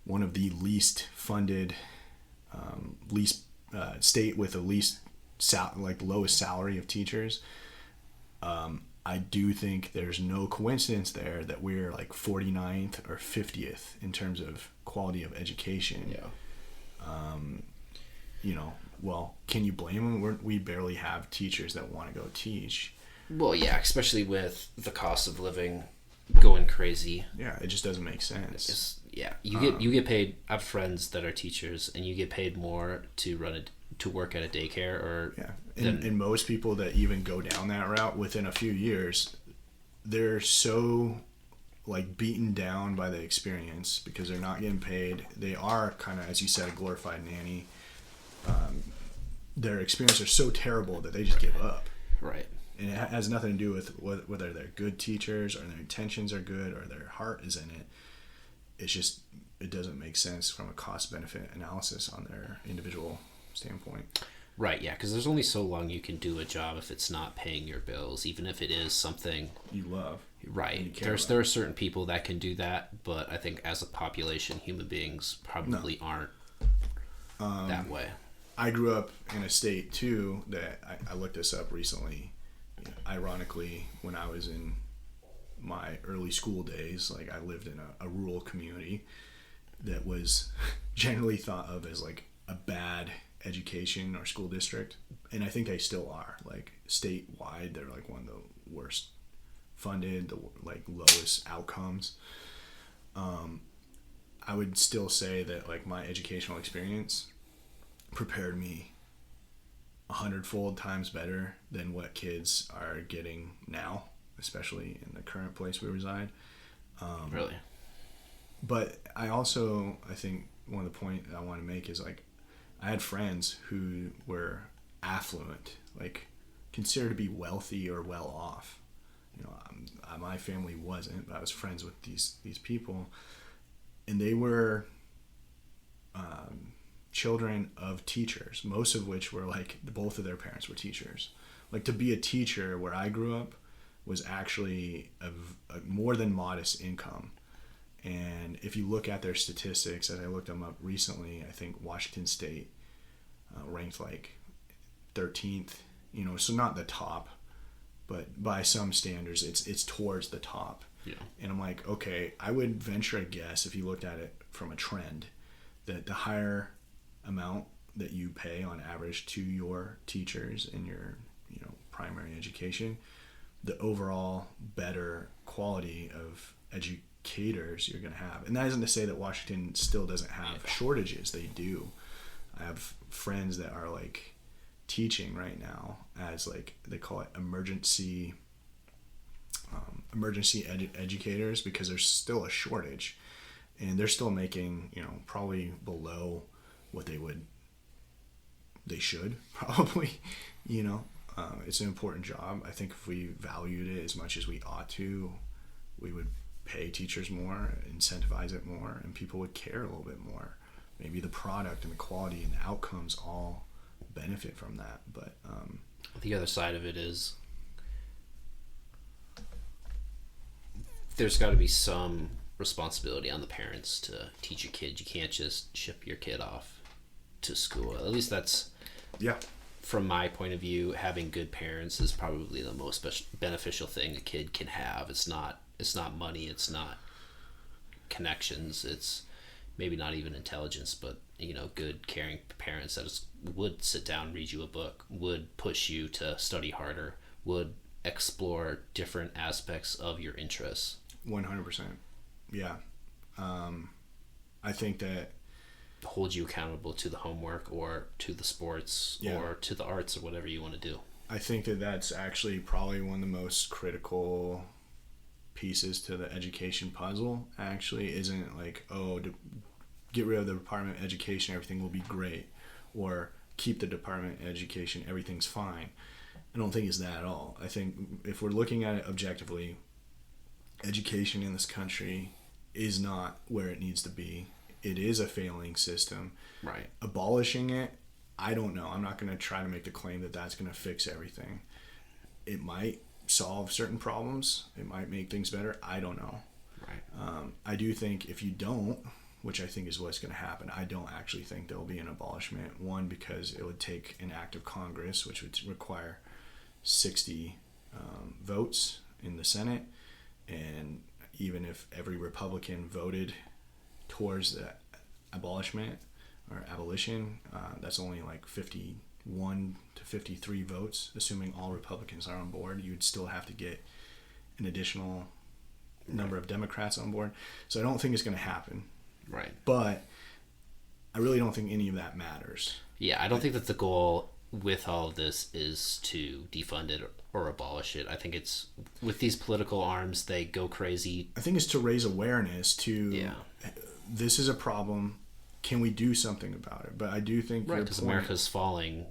one of the least funded, state with the least lowest salary of teachers. I do think there's no coincidence there that we're like 49th or 50th in terms of quality of education. Yeah. You know, well, can you blame them? We barely have teachers that want to go teach. Well, yeah, especially with the cost of living going crazy. Yeah, it just doesn't make sense. You get paid. I have friends that are teachers, and you get paid more to work at a daycare or and most people that even go down that route within a few years, they're so like beaten down by the experience because they're not getting paid. They are kind of, as you said, a glorified nanny. Their experiences are so terrible that they just give up. Right. And it has nothing to do with whether they're good teachers or their intentions are good or their heart is in it. It's just, it doesn't make sense from a cost-benefit analysis on their individual standpoint. Right, yeah, because there's only so long you can do a job if it's not paying your bills, even if it is something you love. Right. There are certain people that can do that, but I think as a population, human beings probably aren't that way. I grew up in a state, too, that I looked this up recently. Ironically, when I was in my early school days, like I lived in a rural community that was generally thought of as like a bad education or school district, and I think they still are. Like statewide, they're like one of the worst funded, the like lowest outcomes. I would still say that like my educational experience prepared me 100-fold times better than what kids are getting now, especially in the current place we reside. Really? But I think one of the points I want to make is like, I had friends who were affluent, like considered to be wealthy or well off. You know, my family wasn't, but I was friends with these people, and they were children of teachers, most of which were like both of their parents were teachers. Like to be a teacher where I grew up was actually a more than modest income. And if you look at their statistics, as I looked them up recently, I think Washington State ranked like 13th, you know, so not the top, but by some standards, it's towards the top. Yeah. And I'm like, okay, I would venture a guess if you looked at it from a trend, that the higher amount that you pay on average to your teachers in your, you know, primary education, the overall better quality of educators you're going to have. And that isn't to say that Washington still doesn't have shortages. They do. I have friends that are like teaching right now as like, they call it emergency educators, because there's still a shortage, and they're still making, you know, probably below what they should probably, you know. It's an important job. I think if we valued it as much as we ought to, we would pay teachers more, incentivize it more, and people would care a little bit more. Maybe the product and the quality and the outcomes all benefit from that. But the other side of it is there's got to be some responsibility on the parents to teach your kid. You can't just ship your kid off to school. At least that's, from my point of view, having good parents is probably the most beneficial thing a kid can have. It's not money, it's not connections, it's maybe not even intelligence, but, you know, good caring parents that would sit down, read you a book, would push you to study harder, would explore different aspects of your interests. 100%. Yeah. I think that hold you accountable to the homework or to the sports or to the arts or whatever you want to do. I think that that's actually probably one of the most critical pieces to the education puzzle. Actually, isn't like, oh, to get rid of the Department of Education, everything will be great, or keep the Department of Education, everything's fine. I don't think it's that at all. I think if we're looking at it objectively, education in this country is not where it needs to be. It is a failing system. Right. Abolishing it, I don't know. I'm not going to try to make the claim that that's going to fix everything. It might solve certain problems. It might make things better. I don't know. Right. I do think if you don't, which I think is what's going to happen, I don't actually think there will be an abolishment. One, because it would take an act of Congress, which would require 60 votes in the Senate. And even if every Republican voted towards the abolishment or abolition, that's only like 51 to 53 votes, assuming all Republicans are on board. You would still have to get an additional number of Democrats on board. So I don't think it's going to happen. Right. But I really don't think any of that matters. Yeah, I don't think that the goal with all of this is to defund it or abolish it. I think it's, with these political arms, they go crazy. I think it's to raise awareness to, this is a problem. Can we do something about it? But I do think because America's falling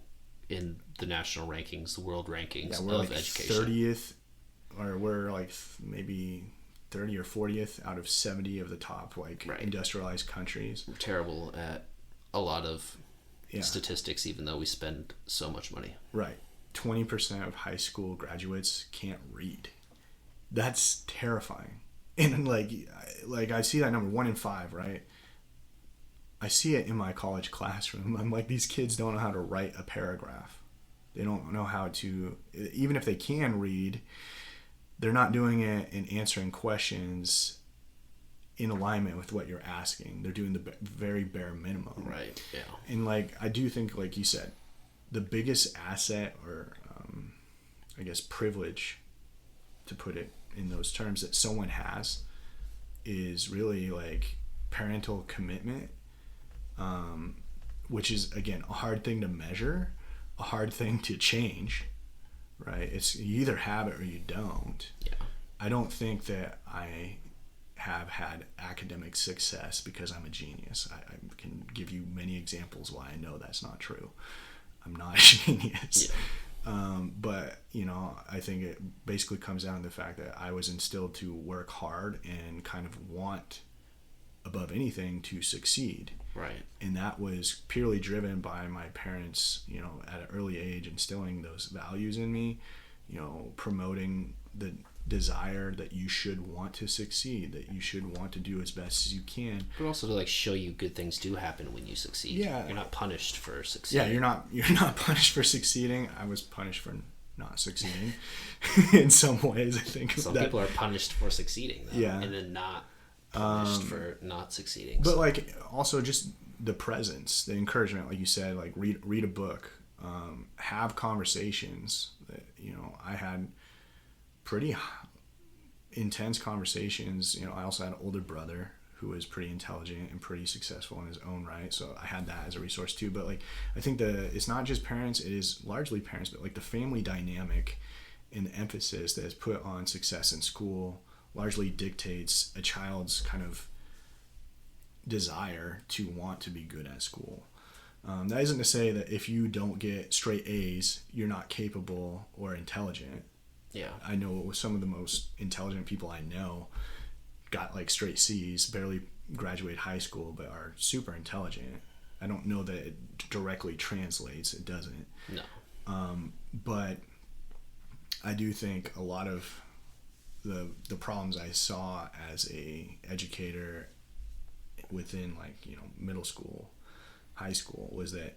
in the national rankings, the world rankings we're of like education. 30th, or we're like maybe 30 or 40th out of 70 of the top industrialized countries. We're terrible at a lot of statistics, even though we spend so much money. Right. 20% of high school graduates can't read. That's terrifying. And like I see that number, 1 in 5, right? I see it in my college classroom. I'm like, these kids don't know how to write a paragraph. They don't know how to, even if they can read, they're not doing it and answering questions in alignment with what you're asking. They're doing the very bare minimum. Right, yeah. And like, I do think, like you said, the biggest asset or I guess privilege, to put it in those terms, that someone has is really like parental commitment, which is, again, a hard thing to measure, a hard thing to change, right? It's, you either have it or you don't. Yeah. I don't think that I have had academic success because I'm a genius. I can give you many examples why I know that's not true. I'm not a genius. Yeah. But, you know, I think it basically comes down to the fact that I was instilled to work hard and kind of want, above anything, to succeed. Right. And that was purely driven by my parents, you know, at an early age, instilling those values in me, you know, promoting the desire that you should want to succeed, that you should want to do as best as you can. But also to like show you good things do happen when you succeed. Yeah. You're not punished for succeeding. Yeah, you're not punished for succeeding. I was punished for not succeeding in some ways, I think. Some people are punished for succeeding, though, and then not punished for not succeeding. But like, also just the presence, the encouragement, like you said, like read a book, have conversations that, you know, I had pretty intense conversations. You know, I also had an older brother who was pretty intelligent and pretty successful in his own right, so I had that as a resource too. But like, I think it's not just parents, it is largely parents, but like the family dynamic and the emphasis that is put on success in school largely dictates a child's kind of desire to want to be good at school. That isn't to say that if you don't get straight A's, you're not capable or intelligent. Yeah. I know some of the most intelligent people I know got like straight C's, barely graduated high school, but are super intelligent. I don't know that it directly translates. It doesn't. No. But I do think a lot of the problems I saw as a educator within, like, you know, middle school, high school, was that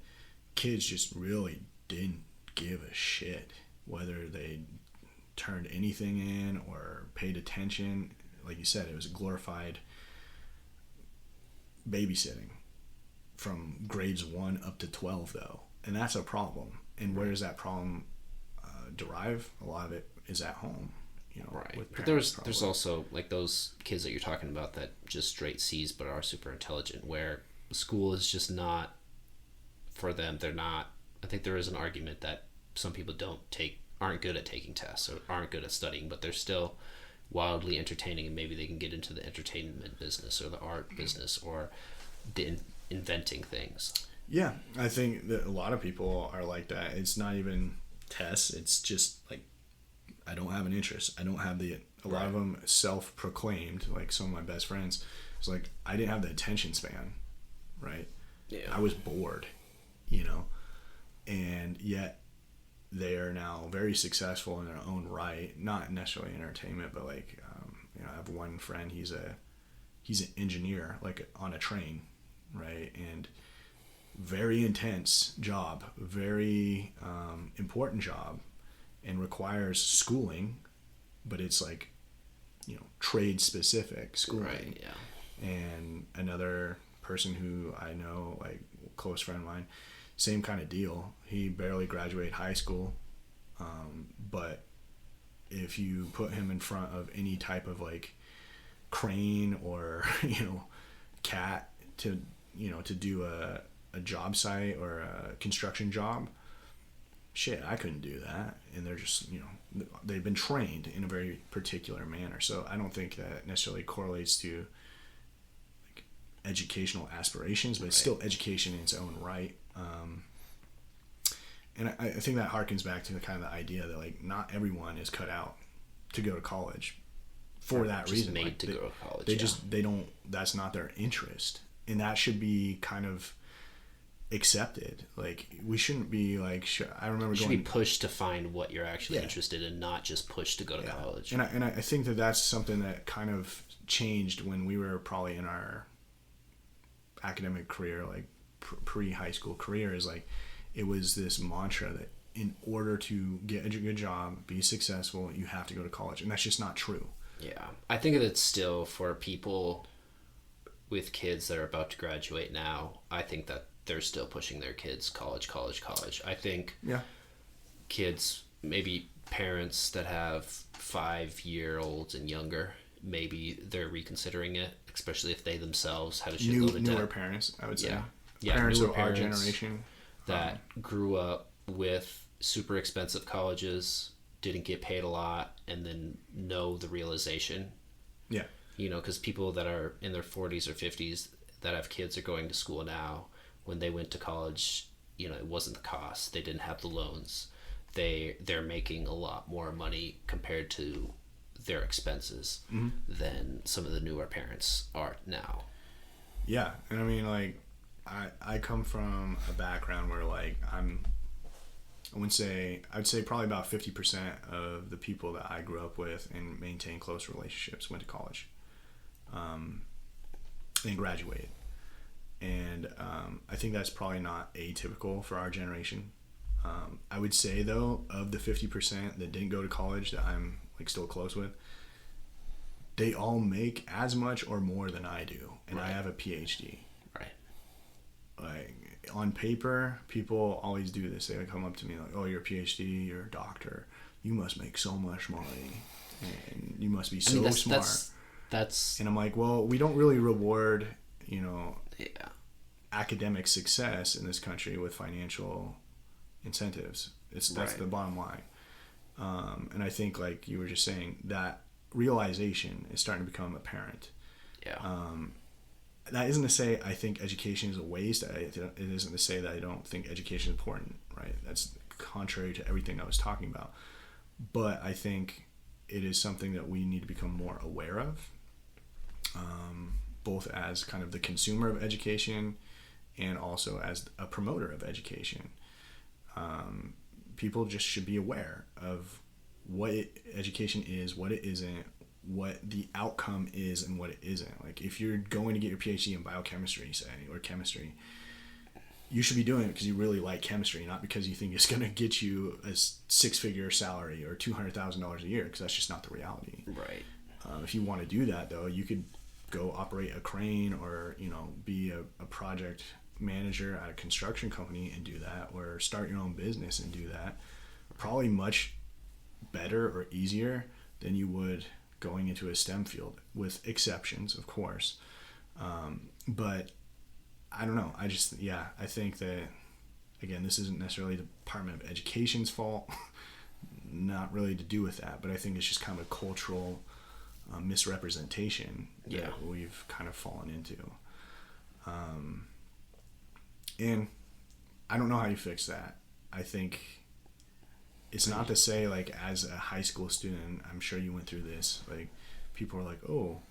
kids just really didn't give a shit whether they turned anything in or paid attention. Like you said, it was a glorified babysitting from grades 1 up to 12, though, and that's a problem. And where does that problem derive? A lot of it is at home, you know. Right. With But parents, there's also like those kids that you're talking about that just straight C's but are super intelligent, where school is just not for them. They're not. I think there is an argument that some people aren't good at taking tests or aren't good at studying, but they're still wildly entertaining, and maybe they can get into the entertainment business or the art business or inventing things. Yeah, I think that a lot of people are like that. It's not even tests. It's just like, I don't have an interest. I don't have a lot of them self-proclaimed, like some of my best friends. It's like, I didn't have the attention span, right? Yeah. I was bored, you know, and yet they are now very successful in their own right. Not necessarily entertainment, but like, you know, I have one friend. He's an engineer, like on a train, right? And very intense job, very important job, and requires schooling, but it's like, you know, trade specific schooling. Right. Yeah. And another person who I know, like close friend of mine, same kind of deal. He barely graduated high school, but if you put him in front of any type of like crane or, you know, cat to do a job site or a construction job, shit, I couldn't do that. And they're just, you know, they've been trained in a very particular manner. So I don't think that necessarily correlates to like educational aspirations, but it's still education in its own right. And I think that harkens back to the kind of the idea that like not everyone is cut out to go to college for that reason. Made like, to go to college. They don't. That's not their interest, and that should be kind of accepted. Like, we shouldn't be like. I remember should be pushed to find what you're actually interested in, not just pushed to go to college. And I think that that's something that kind of changed when we were probably in our academic career, like pre-high school career, is like, it was this mantra that in order to get a good job, be successful, you have to go to college. And that's just not true. Yeah. I think that it's still, for people with kids that are about to graduate now, I think that they're still pushing their kids college. I think kids, maybe parents that have 5-year-olds and younger, maybe they're reconsidering it, especially if they themselves had a shitload of debt. Newer parents, I would say. Yeah, parents of our generation that grew up with super expensive colleges, didn't get paid a lot, and then know the realization. Yeah. You know, because people that are in their 40s or 50s that have kids are going to school now, when they went to college, you know, it wasn't the cost. They didn't have the loans. They're making a lot more money compared to their expenses than some of the newer parents are now. Yeah. And I mean, like, I come from a background where, like, I'd say probably about 50% of the people that I grew up with and maintained close relationships went to college, and graduated. And I think that's probably not atypical for our generation. I would say, though, of the 50% that didn't go to college that I'm like still close with, they all make as much or more than I do, and I have a PhD. Like, on paper, people always do this. They would come up to me like, "Oh, you're a PhD, you're a doctor. You must make so much money, and You must be so smart. That's and I'm like, well, we don't really reward, yeah. academic success in this country with financial incentives. That's Right. the bottom line. And I think, like you were just saying, that realization is starting to become apparent. Yeah. That isn't to say I think education is a waste. It isn't to say that I don't think education is important, right? That's contrary to everything I was talking about. But I think it is something that we need to become more aware of, both as kind of the consumer of education and also as a promoter of education. People just should be aware of what education is, what it isn't, what the outcome is, and what it isn't. Like, if you're going to get your PhD in biochemistry, say, or chemistry, you should be doing it because you really like chemistry, not because you think it's going to get you a six-figure salary or $200,000 a year, because that's just not the reality. Right. If you want to do that, though, you could go operate a crane or, be a project manager at a construction company and do that, or start your own business and do that. Probably much better or easier than you would going into a STEM field, with exceptions, of course. But I don't know. I think that, again, this isn't necessarily the Department of Education's fault. Not really to do with that, but I think it's just kind of a cultural misrepresentation that we've kind of fallen into. And I don't know how you fix that. I think it's not to say, like, as a high school student, I'm sure you went through this, like, people are like, oh,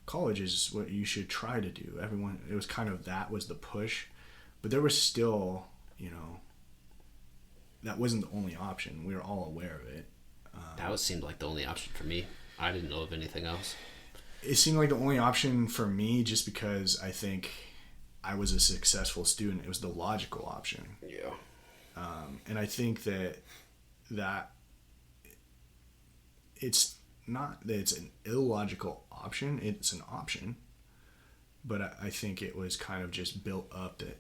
college is what you should try to do. Everyone, it was kind of, that was the push, but there was still, that wasn't the only option. We were all aware of it. That seemed like the only option for me. I didn't know of anything else. It seemed like the only option for me, just because I think I was a successful student. It was the logical option. Yeah. And I think that it's not that it's an illogical option. It's an option. But I think it was kind of just built up that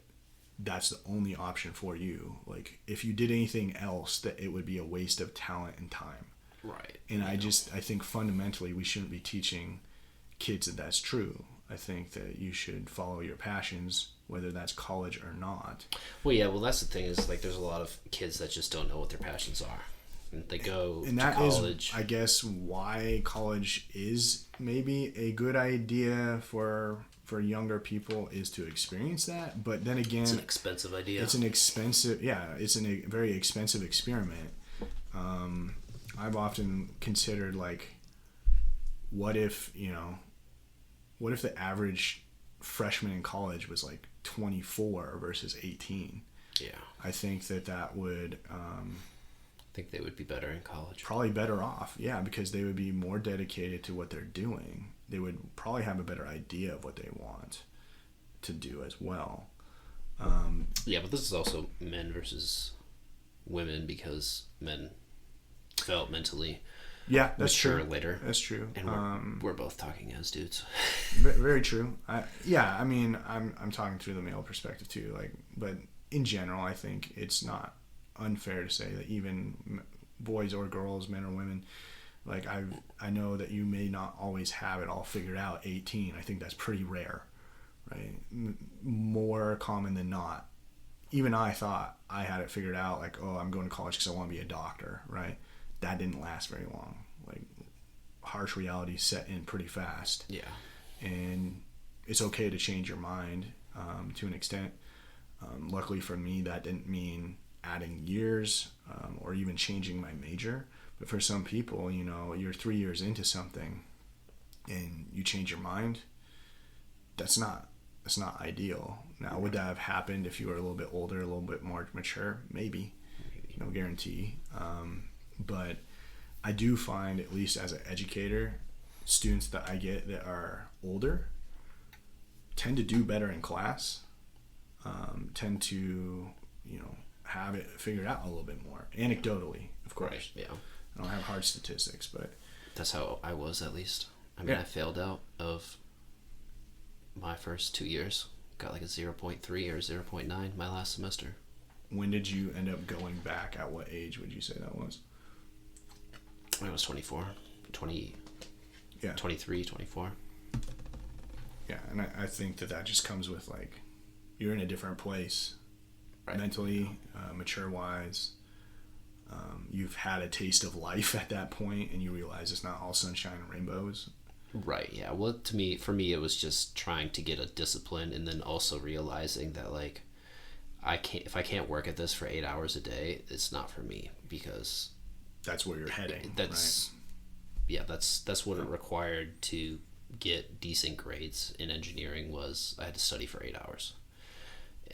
that's the only option for you. Like, if you did anything else, that it would be a waste of talent and time. Right. And I think fundamentally we shouldn't be teaching kids that that's true. I think that you should follow your passions, whether that's college or not. Well, yeah. Well, that's the thing, is, like, there's a lot of kids that just don't know what their passions are. And they go and to that college. Is, I guess, why college is maybe a good idea for younger people, is to experience that. But then again, it's an expensive idea. It's a very expensive experiment. I've often considered, like, what if the average freshman in college was like 24 versus 18? Yeah. I think that would I think they would be better in college. probably better off, yeah, because they would be more dedicated to what they're doing. They would probably have a better idea of what they want to do as well. Yeah, but this is also men versus women, because men felt Yeah, that's mature true. later. That's true. And we're both talking as dudes. Very true. I mean, I'm talking through the male perspective too. Like, but in general, I think it's not unfair to say that even boys or girls, men or women, like, I know that you may not always have it all figured out. 18, I think that's pretty rare, right? More common than not. Even I thought I had it figured out. Like, oh, I'm going to college because I want to be a doctor, right? That didn't last very long. Like, harsh reality set in pretty fast. Yeah. And it's okay to change your mind to an extent. Luckily for me, that didn't mean adding years or even changing my major. But for some people, you're 3 years into something and you change your mind. That's not ideal. Now, would that have happened if you were a little bit older, a little bit more mature? Maybe. No guarantee. But I do find, at least as an educator, students that I get that are older tend to do better in class, tend to, have it figured out a little bit more. Anecdotally, of course. Right, yeah. I don't have hard statistics, but... That's how I was, at least. I mean, I failed out of my first 2 years. Got like a 0.3 or 0.9 my last semester. When did you end up going back? At what age would you say that was? I was 24. Yeah. 23, 24. Yeah, and I think that just comes with, like, you're in a different place, right, mentally, mature-wise. You've had a taste of life at that point, and you realize it's not all sunshine and rainbows. Right, yeah. Well, for me, it was just trying to get a discipline, and then also realizing that, like, if I can't work at this for 8 hours a day, it's not for me, because that's where you're heading. That's right? Yeah, that's what it required to get decent grades in engineering. Was I had to study for 8 hours,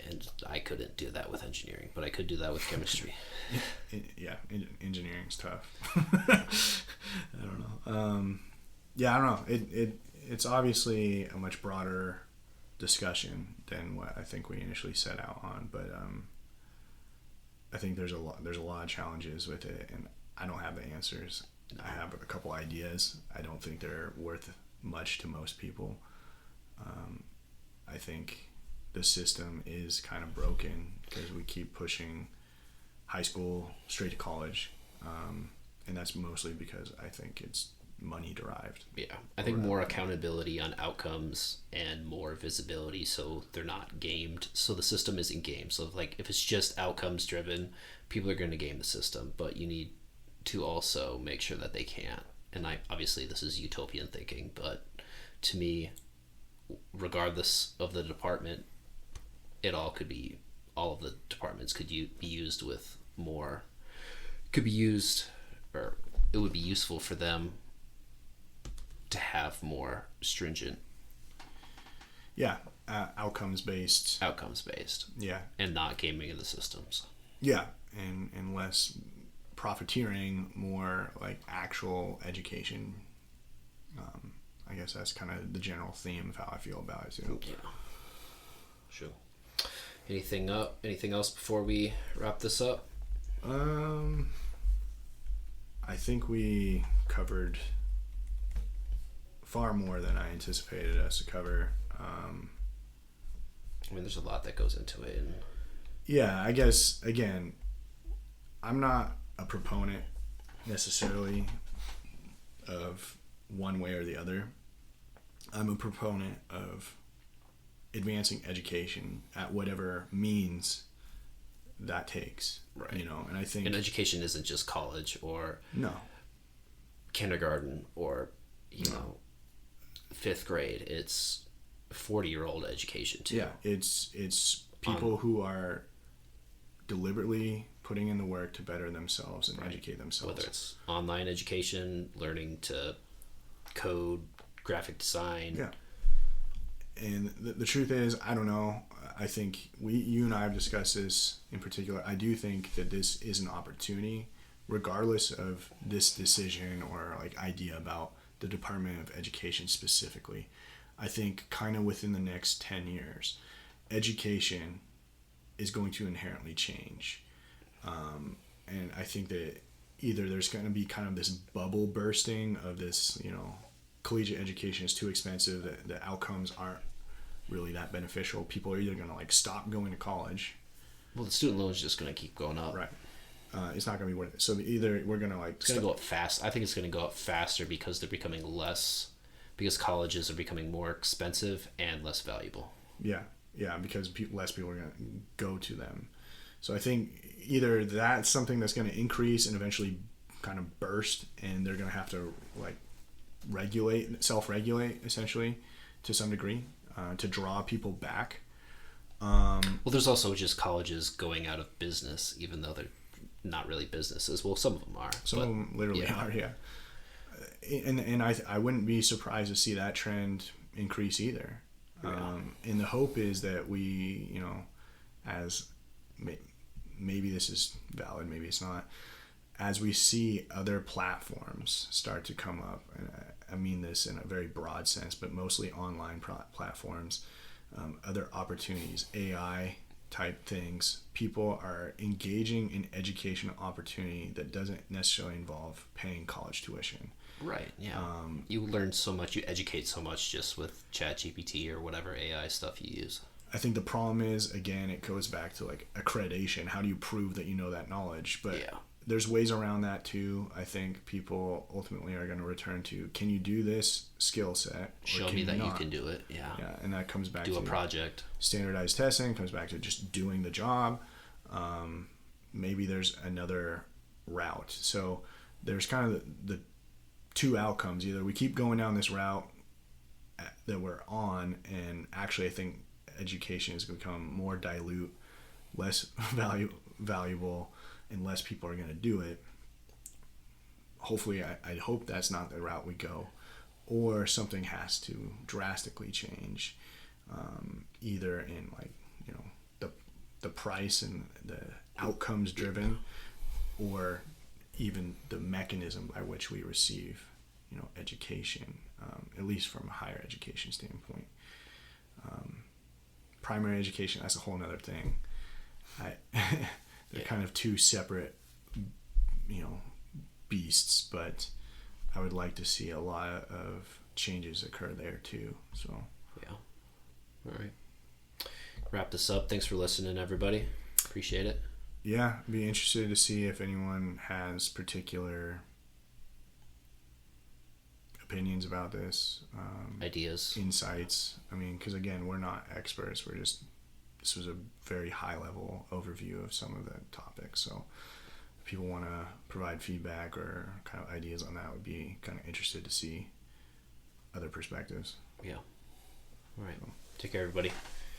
and I couldn't do that with engineering, but I could do that with chemistry. Yeah, engineering's tough. I don't know. Yeah, I don't know. It's obviously a much broader discussion than what I think we initially set out on, but I think there's a lot of challenges with it, and I don't have the answers. I have a couple ideas. I don't think they're worth much to most people. I think the system is kind of broken because we keep pushing high school straight to college, and that's mostly because I think it's money derived. Yeah, I think more accountability on outcomes and more visibility, so they're not gamed. So the system isn't gamed. So, like, if it's just outcomes driven, people are going to game the system, but you need to also make sure that they can't. And obviously this is utopian thinking, but to me, regardless of the department, all of the departments could be used with more, could be used, or it would be useful for them to have more stringent, outcomes based, yeah, and not gaming of the systems, and less profiteering, more like actual education. I guess that's kind of the general theme of how I feel about it too. Yeah, sure. Anything else before we wrap this up? I think we covered far more than I anticipated us to cover. I mean, there's a lot that goes into it. And yeah, I guess, again, I'm not a proponent necessarily of one way or the other. I'm a proponent of advancing education at whatever means that takes. Right. And I think... And education isn't just college or... No. Kindergarten or, fifth grade. It's 40-year-old education too. Yeah, it's people who are deliberately putting in the work to better themselves and educate themselves. Whether it's online education, learning to code, graphic design. Yeah. And the truth is, I don't know. I think you and I have discussed this in particular. I do think that this is an opportunity, regardless of this decision or like idea about the Department of Education specifically. I think kind of within the next 10 years, education is going to inherently change. And I think that either there's going to be kind of this bubble bursting of this, collegiate education is too expensive, that the outcomes aren't really that beneficial. People are either going to like stop going to college. Well, the student loan is just going to keep going up. Right. It's not going to be worth it. So either we're going to like... It's going to go up fast. I think it's going to go up faster because they're becoming less... Because colleges are becoming more expensive and less valuable. Yeah, because less people are going to go to them. So I think either that's something that's going to increase and eventually kind of burst, and they're going to have to like self-regulate essentially to some degree to draw people back. Well, there's also just colleges going out of business, even though they're not really businesses. Well, some of them are. Some of them literally are, yeah. And I wouldn't be surprised to see that trend increase either. Yeah. And the hope is that we, as maybe this is valid, maybe it's not, as we see other platforms start to come up, and I mean this in a very broad sense, but mostly online platforms, other opportunities, AI type things, people are engaging in educational opportunity that doesn't necessarily involve paying college tuition. Right, yeah. You learn so much, you educate so much just with ChatGPT or whatever AI stuff you use. I think the problem is, again, it goes back to like accreditation. How do you prove that you know that knowledge? But there's ways around that too. I think people ultimately are going to return to, can you do this skill set? Show me that you can do it. Yeah. Yeah, and that comes back to a project. Standardized testing comes back to just doing the job. Maybe there's another route. So there's kind of the two outcomes. Either we keep going down this route that we're on, and actually I think education has become more dilute, less valuable, and less people are going to do it. Hopefully, I hope that's not the route we go, or something has to drastically change, either in the price and the outcomes driven, or even the mechanism by which we receive education, at least from a higher education standpoint. Primary education, that's a whole nother thing. They're kind of two separate beasts, but I would like to see a lot of changes occur there too. So yeah. All right, wrap this up. Thanks for listening, everybody. Appreciate it. Yeah, be interested to see if anyone has particular opinions about this, ideas, insights. I mean, because again, we're not experts. This was a very high level overview of some of the topics. So if people want to provide feedback or kind of ideas on that, would be kind of interested to see other perspectives. Yeah. All right. So, take care, everybody.